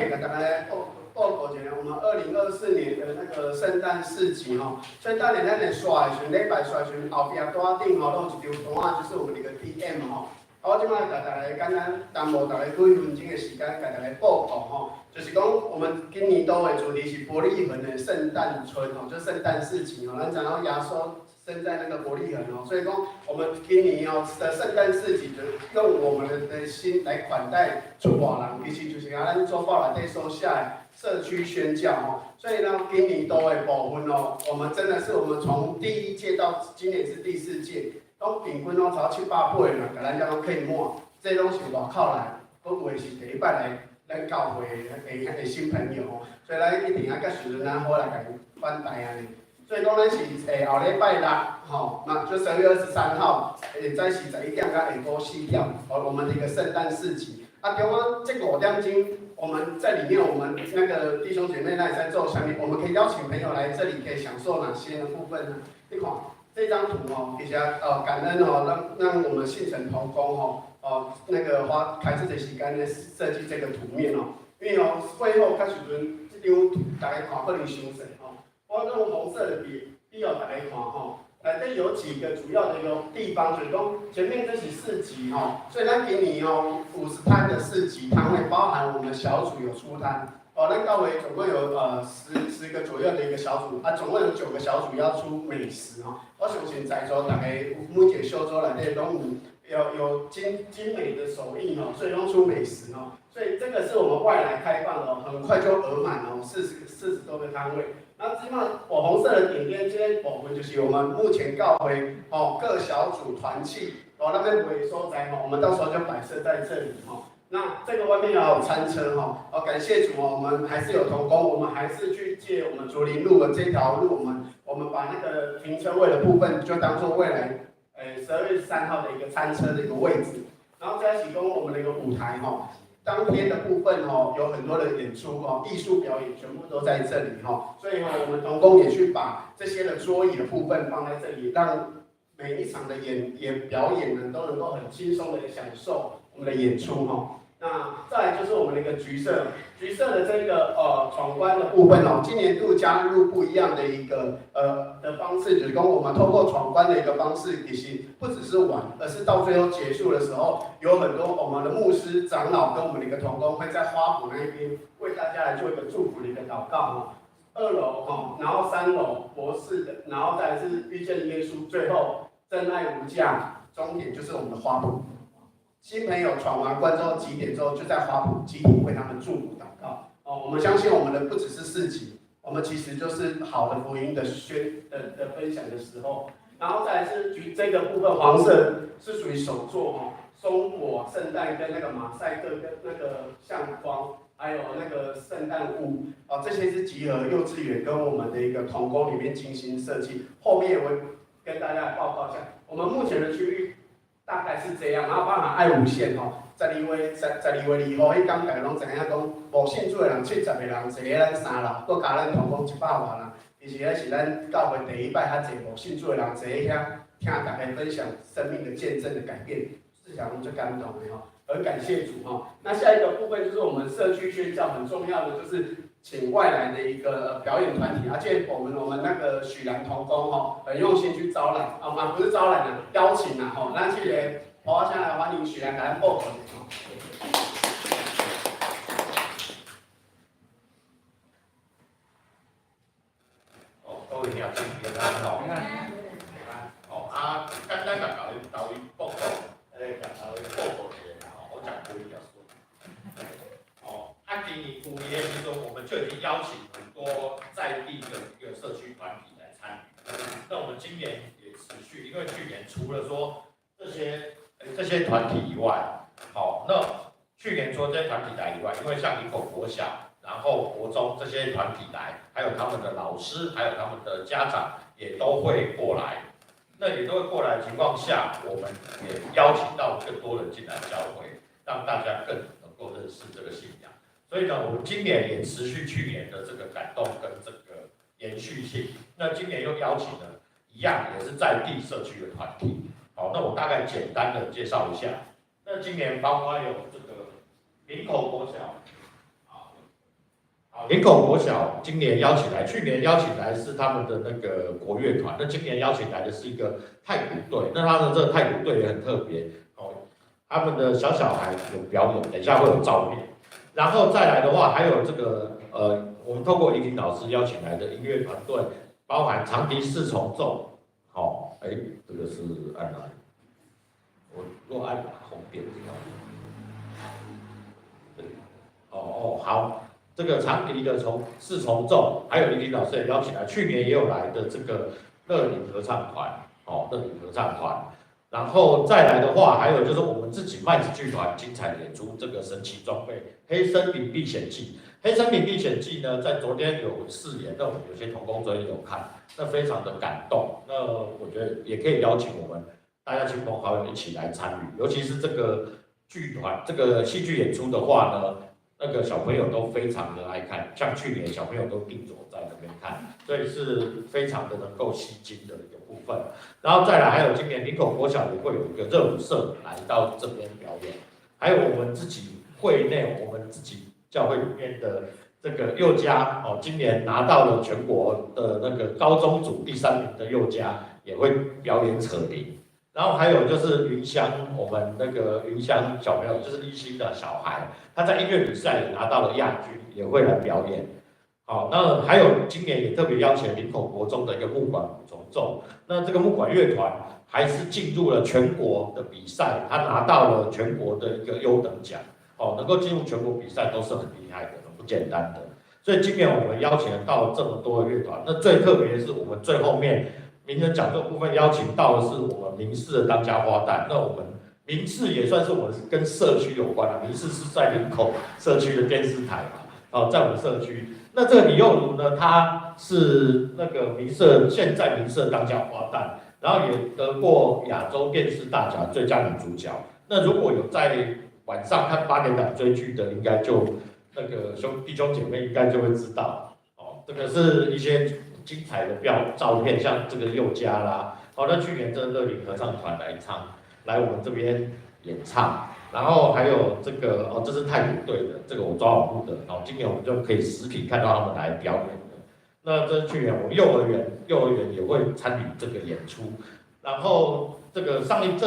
给大家报告一下，我们2024年的那个圣诞市集吼，所以当年咱在刷的时候，礼拜刷的时候，后边桌顶吼，都有一张图啊，就是我们的一个 DM 吼。我即摆甲大家简单耽误大家几分钟的时间，甲大家报告吼，就是讲我们今年度的主题是伯利恒的圣诞村吼，就圣诞市集吼，咱知影耶稣生在那个伯利恒哦，所以讲我们今年的圣诞市集就用我们的心来款待出外人，其实就是咱周报内底所写的社区宣教哦。所以呢，今年度的部分哦，我们真的是我们从第1届到今年是第4届，拢平均拢超700倍啦，甲咱讲可以满，这拢是外口来，我为是第一摆来咱教会的新朋友哦，所以咱一定要甲时阵好来甲伊款待安尼。所以讲，咱是后礼拜六，吼，那就12月23号，在是11点到下晡4点，我们的一个圣诞市集。中央这5点钟，我们在里面，我们那个弟兄姐妹那也在做下面，我们可以邀请朋友来这里，可以享受哪些的部分呢？你看这张图哦，其实感恩哦，让我们信诚同工那个花开这个时间来设计这个图面哦，因为会后开始阵这张图大家看可能伤侪哦。我用红色的笔要大家看吼，内底有几个主要的一个地方，就是讲前面这是市集吼，所以咱今年50摊的市集摊位，包含我们小组有出摊咱教会总共有10个左右的一个小组，总共有9个小组要出美食吼。我相信在座大家每一个小组内底拢有精美的手艺所以拢出美食所以这个是我们外来开放很快就额满40多个摊位。那基本上火红色的点点，这些部分就是我们目前教会各小组团契那边会所在我们到时候就摆设在这里那这个外面有餐车感谢主我们还是有同工，我们还是去借我们竹林路的这条路，我们把那个停车位的部分就当做未来12月3号的一个餐车的一个位置，然后再提供我们的一个舞台当天的部分有很多的演出艺术表演全部都在这里所以我们同工也去把这些的桌椅的部分放在这里，让每一场的表演呢，都能够很轻松的享受我们的演出哈。那再来就是我们的一个橘色的这个闯关的部分哦，今年度加入不一样的一个的方式，就是跟我们透过闯关的一个方式，其实不只是玩，而是到最后结束的时候，有很多我们的牧师、长老跟我们的一个同工会在花圃那一边为大家来做一个祝福的一个祷告哈。2楼哈，然后3楼博士的，然后再来是遇见耶稣，最后真爱无价，终点就是我们的花圃。新朋友闯完关之后几点之后，就在花圃集体为他们祝福祷告。哦，我们相信我们的不只是4级，我们其实就是好的福音的分享的时候。然后再来是这个部分，黄色是属于手作哦，松果、圣诞跟那个马赛克跟那个相框，还有那个圣诞物哦，这些是集合幼稚园跟我们的一个童工里面精心设计。后面我会跟大家报告一下，我们目前的区域大概是这样，然后包含爱无限哦，12月2号，迄天大家拢知影讲，无信主的人70个人，坐喺咱3楼，搁加咱同工100外人。其实迄是咱教会第一摆较侪无信主的人坐喺遐，听大家分享生命的见证的改变，是想拢最感动的吼，很感谢主吼。那下一个部分就是我们社区宣教很重要的，就是请外来的一个表演团体，而且我们那个许兰同工吼，很用心去招揽，不是招揽啊，邀请啊吼，咱去个好下来欢迎许兰，给咱报告吼。各位听众平安吼，哦啊，简单甲导演报告，甲导演报告一下吼，我讲可以了说。哦，今年5年之中，我们就已经邀请很多在地的一个社区团体来参与。那我们今年也持续，因为去年除了说这些团体以外，好，那去年除了这些团体来以外，因为像林口国小。然后国中这些团体来，还有他们的老师，还有他们的家长也都会过来。那也都会过来的情况下，我们也邀请到更多人进来教会，让大家更能够认识这个信仰。所以呢，我们今年也持续去年的这个感动跟这个延续性。那今年又邀请了一样也是在地社区的团体。好，那我大概简单的介绍一下。那今年包括有这个林口国小。林口国小今年邀请来，去年邀请来是他们的那个国乐团，那今年邀请来的是一个太鼓队，那他的这个太鼓队也很特别哦，他们的小孩有表演，等一下会有照片，然后再来的话还有这个我们透过李婷老师邀请来的音乐团队，包含长笛4重奏，好，这个是按哪里？我若按红点这个，好。这个长笛的4重奏，还有李婷老师也邀请来，去年也有来的这个乐龄合唱团，乐龄合唱团，然后再来的话，还有就是我们自己麦子剧团精彩演出这个神奇装备《黑森林历险记》。《黑森林历险记》呢，在昨天有4演，那我们有些同工昨天有看，那非常的感动。那我觉得也可以邀请我们大家亲朋好友一起来参与，尤其是这个剧团这个戏剧演出的话呢。那个小朋友都非常的爱看，像去年小朋友都定着在那边看，所以是非常的能够吸睛的一个部分。然后再来，还有今年林口国小也会有一个热舞社来到这边表演，还有我们自己会内，我们自己教会里面的这个幼家哦，今年拿到了全国的那个高中组第3名的幼家也会表演扯铃。然后还有就是云香，我们那个云香小朋友就是立新的小孩，他在音乐比赛也拿到了亚军，也会来表演。好，那还有今年也特别邀请林口国中的一个木管5重奏，那这个木管乐团还是进入了全国的比赛，他拿到了全国的一个优等奖。哦，能够进入全国比赛都是很厉害的，很不简单的。所以今年我们邀请到这么多的乐团，那最特别的是我们最后面。名人讲座部分邀请到的是我们民视的当家花旦，那我们民视也算是我们跟社区有关的，民视是在林口社区的电视台嘛，在我们社区。那这个李幼如呢，她是那个现在民视的当家花旦，然后也得过亚洲电视大奖最佳女主角。那如果有在晚上看8点档追剧的，应该就那个弟兄姐妹应该就会知道，这个是一些。精彩的照片，像这个幼家啦，哦，那去年这乐龄合唱团来我们这边演唱，然后还有这个这是太鼓队的，这个我抓网路的，今年我们就可以实体看到他们来表演的。那这是去年我们幼儿园也会参与这个演出，然后这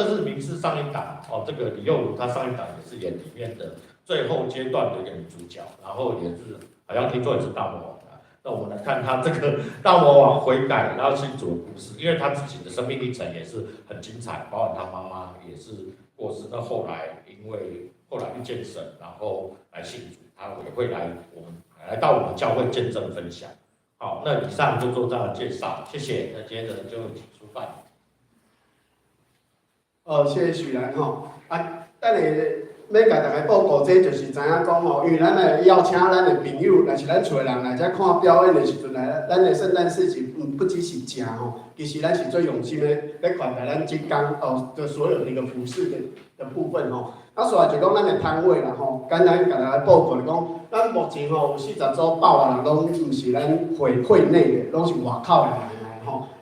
是民视上一档这个李幼如她上一档也是演里面的最后阶段的一个女主角，然后也是好像听说也是大魔王啊。那我们来看她这个大魔王悔改然后信主的故事，因为她自己的生命历程也是很精彩，包括她妈妈也是过世，那后来因为后来遇见神，然后来信主，她也会来到我们教会见证分享。好，那以上就做这样的介绍，谢谢。那接着就请出饭。谢谢许兰等下要甲大家报告，这就是知影讲因为咱来邀请咱的朋友，若是咱厝的人来遮看表演的时阵来，咱的圣诞市集不只是食其实咱是最用心的来款待咱即天的所有的一个服饰的部分啊，所以就讲咱的摊位啦简单甲大家报告就讲，咱目前有40组报的人拢毋是咱会内的，拢是外口的人来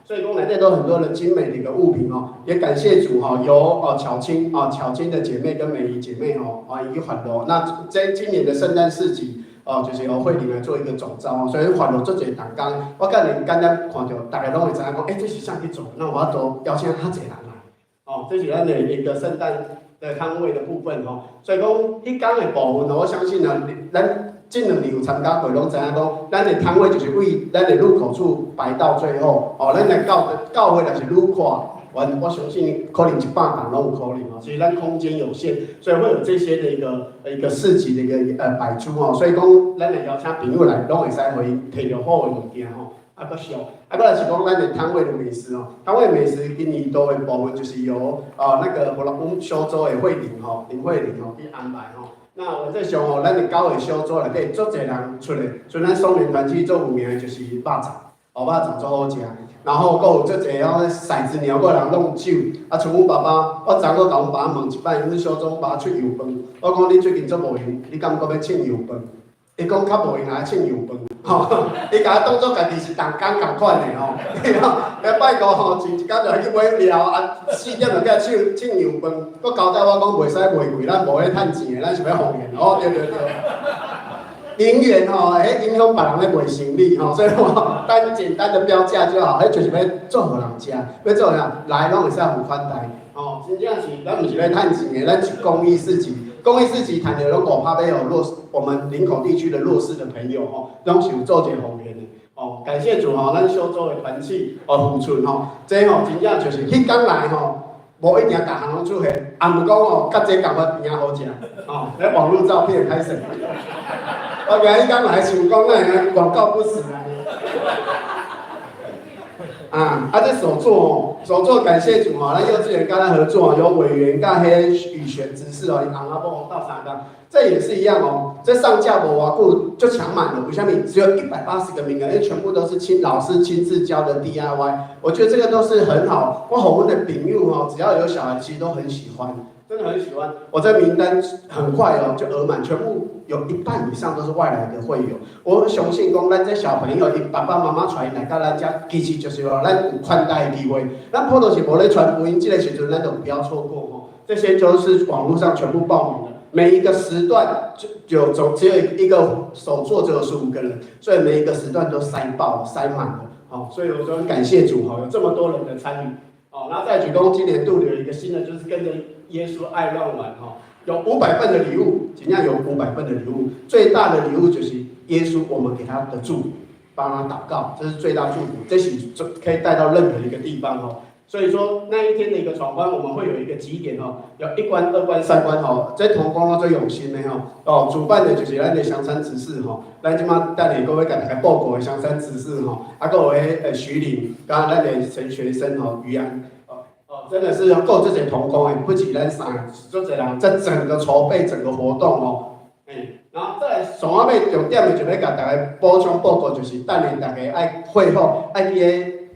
所以讲内底都很多的精美的一个物品也感谢主由巧青的姐妹跟美仪姐妹以及环罗，那在今年的圣诞市集就是由慧玲来做一个总召所以环罗做一个同工，我个人简单看到大家拢会知影讲，这是啥去做，那我都邀请较侪人来这是咱的一个圣诞的摊位的部分所以讲迄天的部分我相信咱这2年有参加过，拢知影讲，咱的摊位就是为咱的入口处摆到最后咱的教会若是愈扩，我相信可能100人拢有可能所以咱空间有限，所以会有这些的一个市集的一个摆出所以讲咱会邀请朋友来，拢会使互伊摕到好的物件搁俗，搁来是讲咱的摊位的美食摊位美食今年度的部分就是由那个我们小组的慧玲林慧玲去安排那我在想咱的9个小组内底，足侪人出来，像咱双联团体最有名的就是肉粽，肉粽最好食。然后搁有足侪骰子鸟，搁有人弄酒。像阮爸爸，我昨个甲阮爸爸问一摆，阮小组爸出油饭，我讲你最近做无闲，你敢搁要请油饭？伊讲较无闲来请油饭，伊甲我当作家己是同工共款的拜五前一天就去买料4点就起来请油饭，搁交代我讲袂使卖贵，咱无咧趁钱的，咱是要奉献对。零元会影响别人咧卖生理所以简单的标价就好，就是要做互人食，要做啥来拢会使互款待真正是咱毋是要趁钱的，咱是公益市集。公益市集谈的拢5%要有我们林口地区的弱势的朋友拢是有做一个奉献的感谢主咱小组的团契付出这真正就是迄天来无一定逐项拢出现，也毋讲甲这共款边好食来网络照片拍摄。我今日刚来想讲，那广告不死这手作感谢主咱幼稚园跟他合作有委员跟迄羽璇执事你昂帮到3档，这也是一样这上架无偌久就抢满了，为什么？只有180个名额，因为全部都是老师亲自教的 DIY， 我觉得这个都是很好。我我们的朋友只要有小孩，其实都很喜欢。真的很喜欢，我这名单很快就额满，全部有1半以上都是外来的会友。我相信讲，咱这小朋友，伊爸爸妈妈带来到咱家，其实就是说咱有宽待的机会。咱普通是无咧传福音，这个时阵咱就不要错过这些就是网络上全部报名的，每一个时段只有一个手作只有15个人，所以每一个时段都塞爆塞满了。所以我说感谢主有这么多人的参与。然后再举公今年度有一个新的，就是跟着耶稣爱乱玩有500份的礼物，尽量有500份的礼物。最大的礼物就是耶稣，我们给他的祝福，帮他祷告，这是最大祝福，这是可以带到任何一个地方所以说那一天的一个闯关，我们会有一个集点有1关、2关、3关这同工最用心的主办的就是咱的香山执事咱即马等下各位甲大家报告的香山执事还有徐玲，甲咱的陈学生于安真的是够这些同工不止咱3个，做这人在整个筹备整个活动然后再来上尾尾重点的就要甲大家补充报告，就是等下大家爱会后爱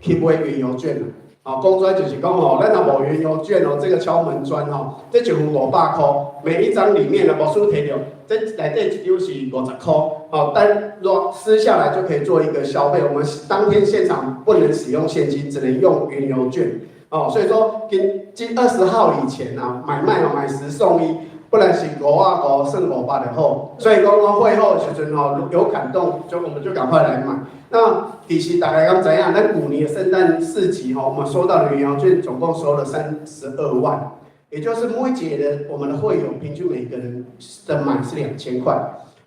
去买原油券讲出来就是讲咱若无原油券这个敲门砖这1副500块，每一张里面无输摕到，这内底1张是50块但若撕下来就可以做一个消费。我们当天现场不能使用现金，只能用原油券哦，所以说今20号以前啊，买卖哦买10送1，不然是525剩500就好。所以讲我会后的时阵哦有感动，我们就赶快来买。那其实大家敢知影，咱去年的圣诞市集吼，我们收到的元宵券总共收了32万，也就是每一节的我们的会友平均每个人的买是2000块。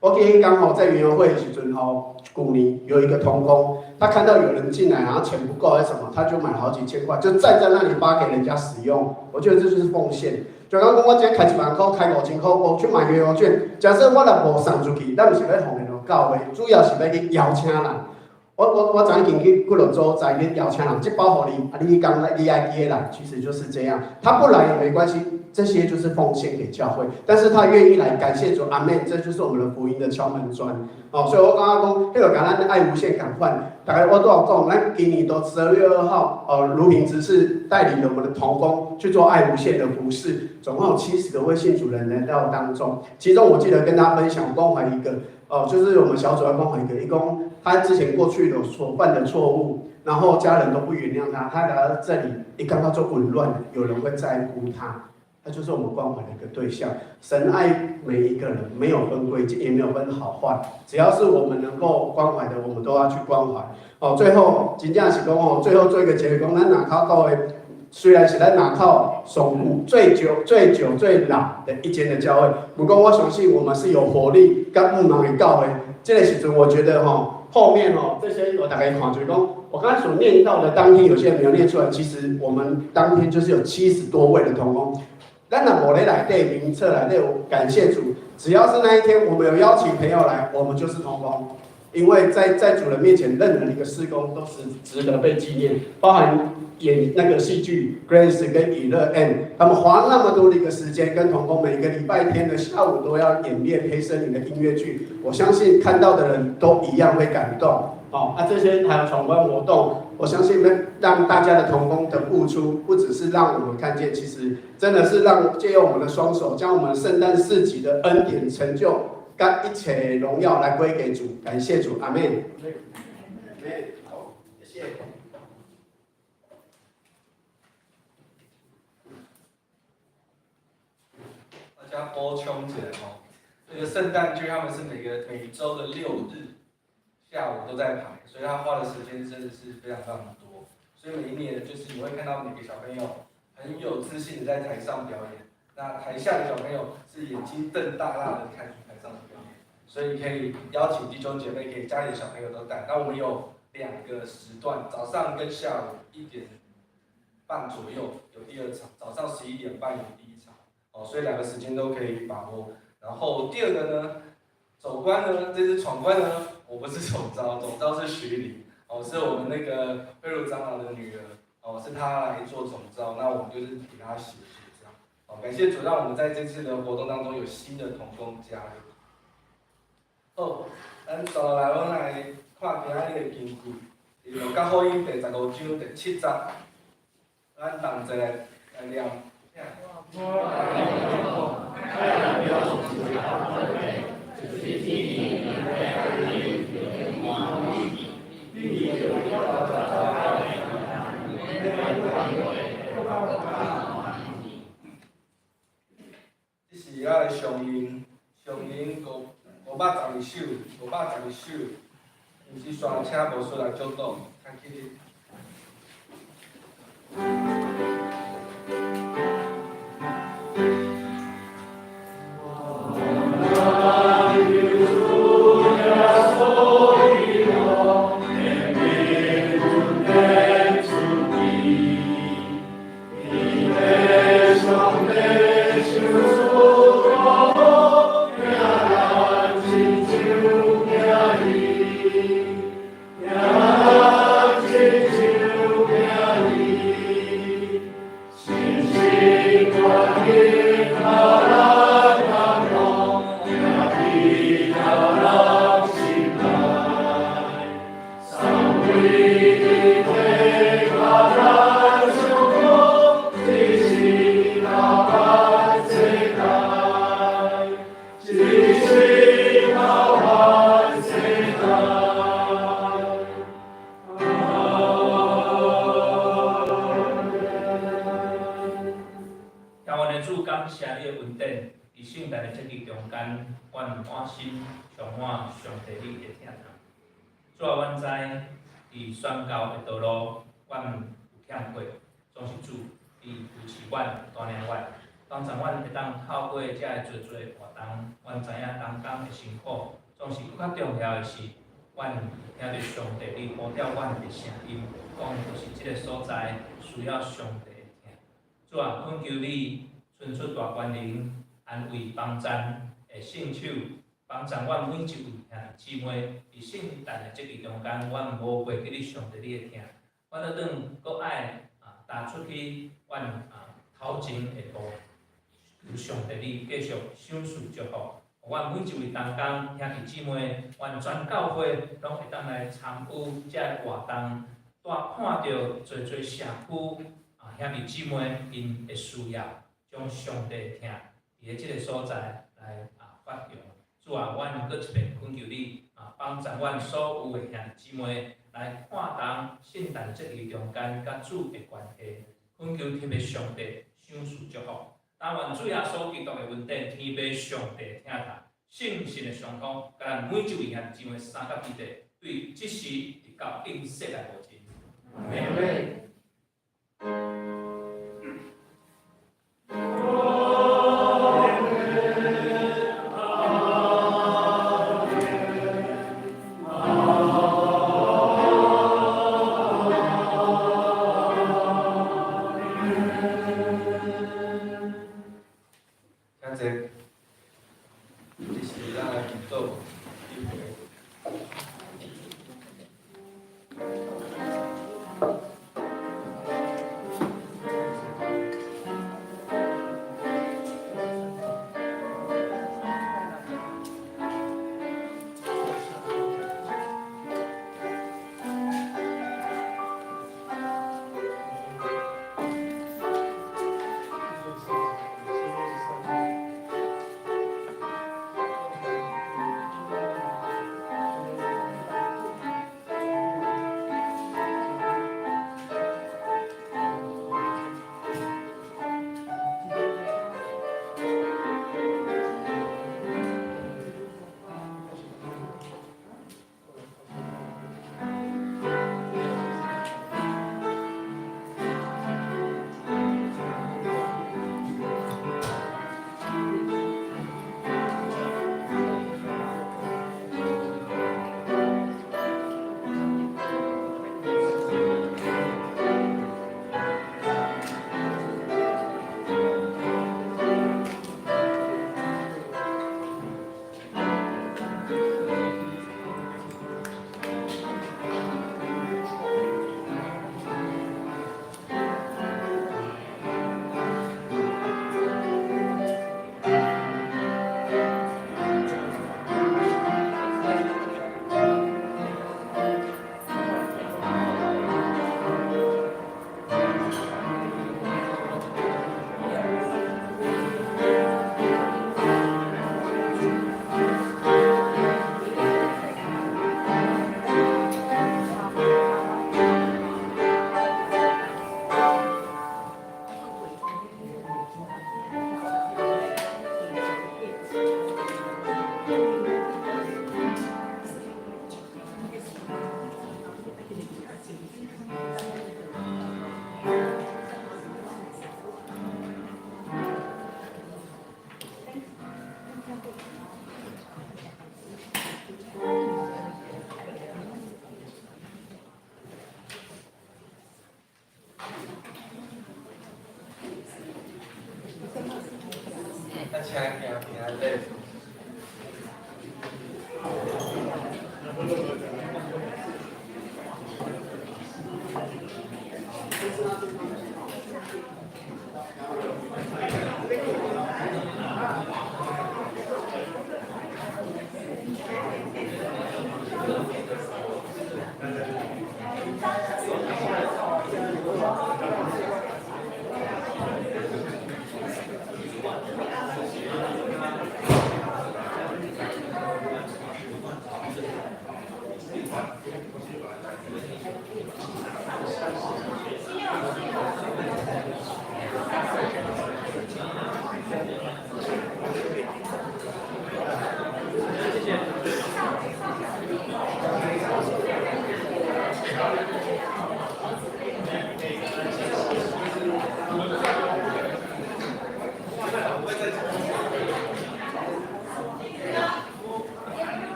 我今天刚好在元宵会的时阵吼，去年有一个同工，他看到有人进来，然后钱不够还是什么，他就买了好几千块，就站在那里发给人家使用。我觉得这就是奉献。就讲我今天开1万块，开5000块，我去买元宵券。假设我若无送出去，咱不是要奉献到教会，主要是要去邀请人。我昨天去几落州在去邀请人，这包给你，你讲你爱记来，其实就是这样。他不来也没关系，这些就是奉献给教会，但是他愿意来，感谢主，阿门，这就是我们的福音的敲门砖。哦，所以我刚刚讲，迄个甲咱爱无限感换，大概我都有讲，咱今年都12月2号，卢平执事带领了我们的同工去做爱无限的服事，总共有70个未信主人来到当中，其中我记得跟大家分享关怀一个。就是我们小组要关怀一个，一共他之前过去有所犯的错误，然后家人都不原谅他，他来到这里一刚刚就紊乱，有人会在乎他，他就是我们关怀的一个对象。神爱每一个人，没有分贵贱，也没有分好坏，只要是我们能够关怀的，我们都要去关怀。最后真正是讲最后做一个结论，讲咱哪靠到的。虽然是咱南靠上古最久、最老的一间的教会，不过我相信我们是有活力、跟不忙的教会。这个时阵，我觉得后面这些我大概看就是讲，我刚才所念到的，当天有些人没有念出来，其实我们当天就是有70多位的同工。咱若无咧内底名册内底有感谢主，只要是那一天我们有邀请朋友来，我们就是同工。因为在主人面前，任何一个事工都是值得被纪念，包含演那个戏剧 Grace 跟以乐 M， 他们花那么多的一个时间，跟同工每个礼拜天的下午都要演练黑森林的音乐剧，我相信看到的人都一样会感动。这些还有闯关活动，我相信让大家的同工的付出，不只是让我们看见，其实真的是让借用我们的双手，将我们圣诞市集的恩典成就。跟一切荣耀来归给主，感谢主，阿门。阿门。好，谢谢。大家补充一下这个圣诞剧他们是每周的6日下午都在排，所以他花的时间真的是非常多。所以每一年就是你会看到每个小朋友很有自信的在台上表演，那台下的小朋友是眼睛瞪大大的看台上的表演。所以可以邀请弟兄姐妹，可以家里的小朋友都带。那我们有2个时段，早上跟下午1点半左右有第2场，早上11点半有第1场。所以2个时间都可以把握。然后第2个呢，走关呢，这次闯关呢，我不是总召，总召是徐玲，是我们那个慧茹长老的女儿，是她来做总召，那我们就是给她写这样。感谢主，让我们在这次的活动当中有新的同工加入。好，咱接下来我来看今仔日的金句，是路加福音第15章第7节，咱同齐来念。这是咱的上音512首，毋是山车无出来照顾，较起哩。阮满心充满上帝你的疼爱。主啊，阮知伫宣教的道路，阮有欠过，总是主你扶持阮、带领阮，帮助阮会当透过遮个做活动，阮知影人工的辛苦，总是更较重要的是，阮听着上帝你呼召阮的声音，讲就是即个所在需要上帝的听。主啊，恳求你伸出大权能，安慰帮赞的圣手，帮助阮每一位兄弟姊妹伫圣诞的这个中间，阮无忘记你上帝你的听，阮要当搁爱踏出去阮头前的路，求上帝你继续赏赐祝福。阮每一位同工兄弟姊妹，阮全教会拢会当来参与遮个活动，看到做社区兄弟姊妹因的需要，将上帝的听伫咧即个所在来发扬。主啊，阮搁一遍恳求你帮助阮所有的兄弟姊妹来看重圣诞节日中间甲主的关系，恳求天父上帝赏赐祝福。但愿主耶稣基督的恩典、天父上帝听他圣神的相通，甲咱每一位兄弟姊妹三甲一地，对即时直到永世来无尽。阿门。咱请行平安礼。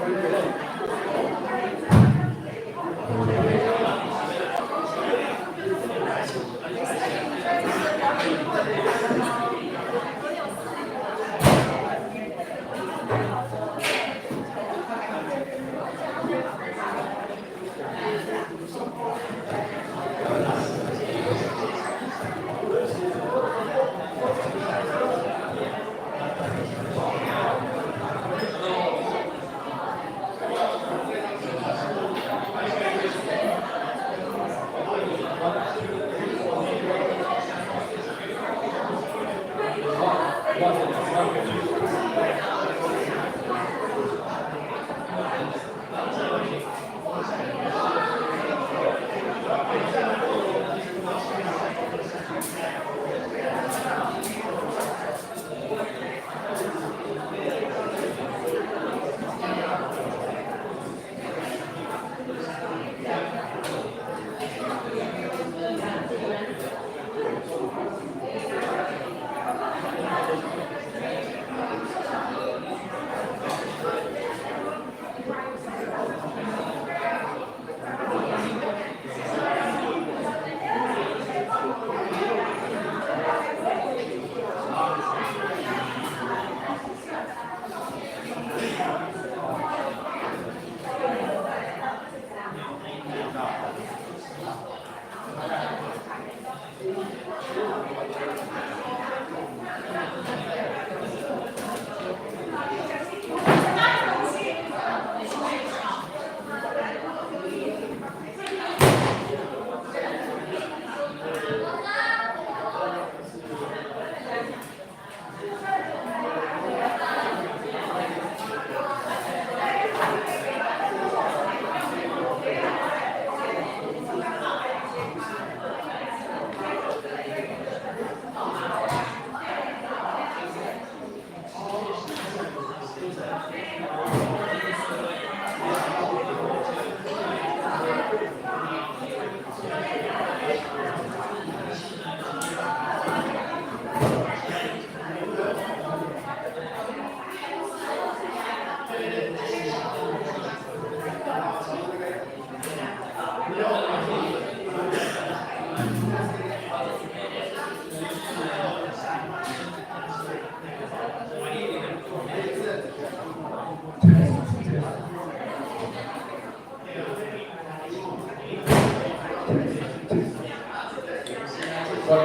分别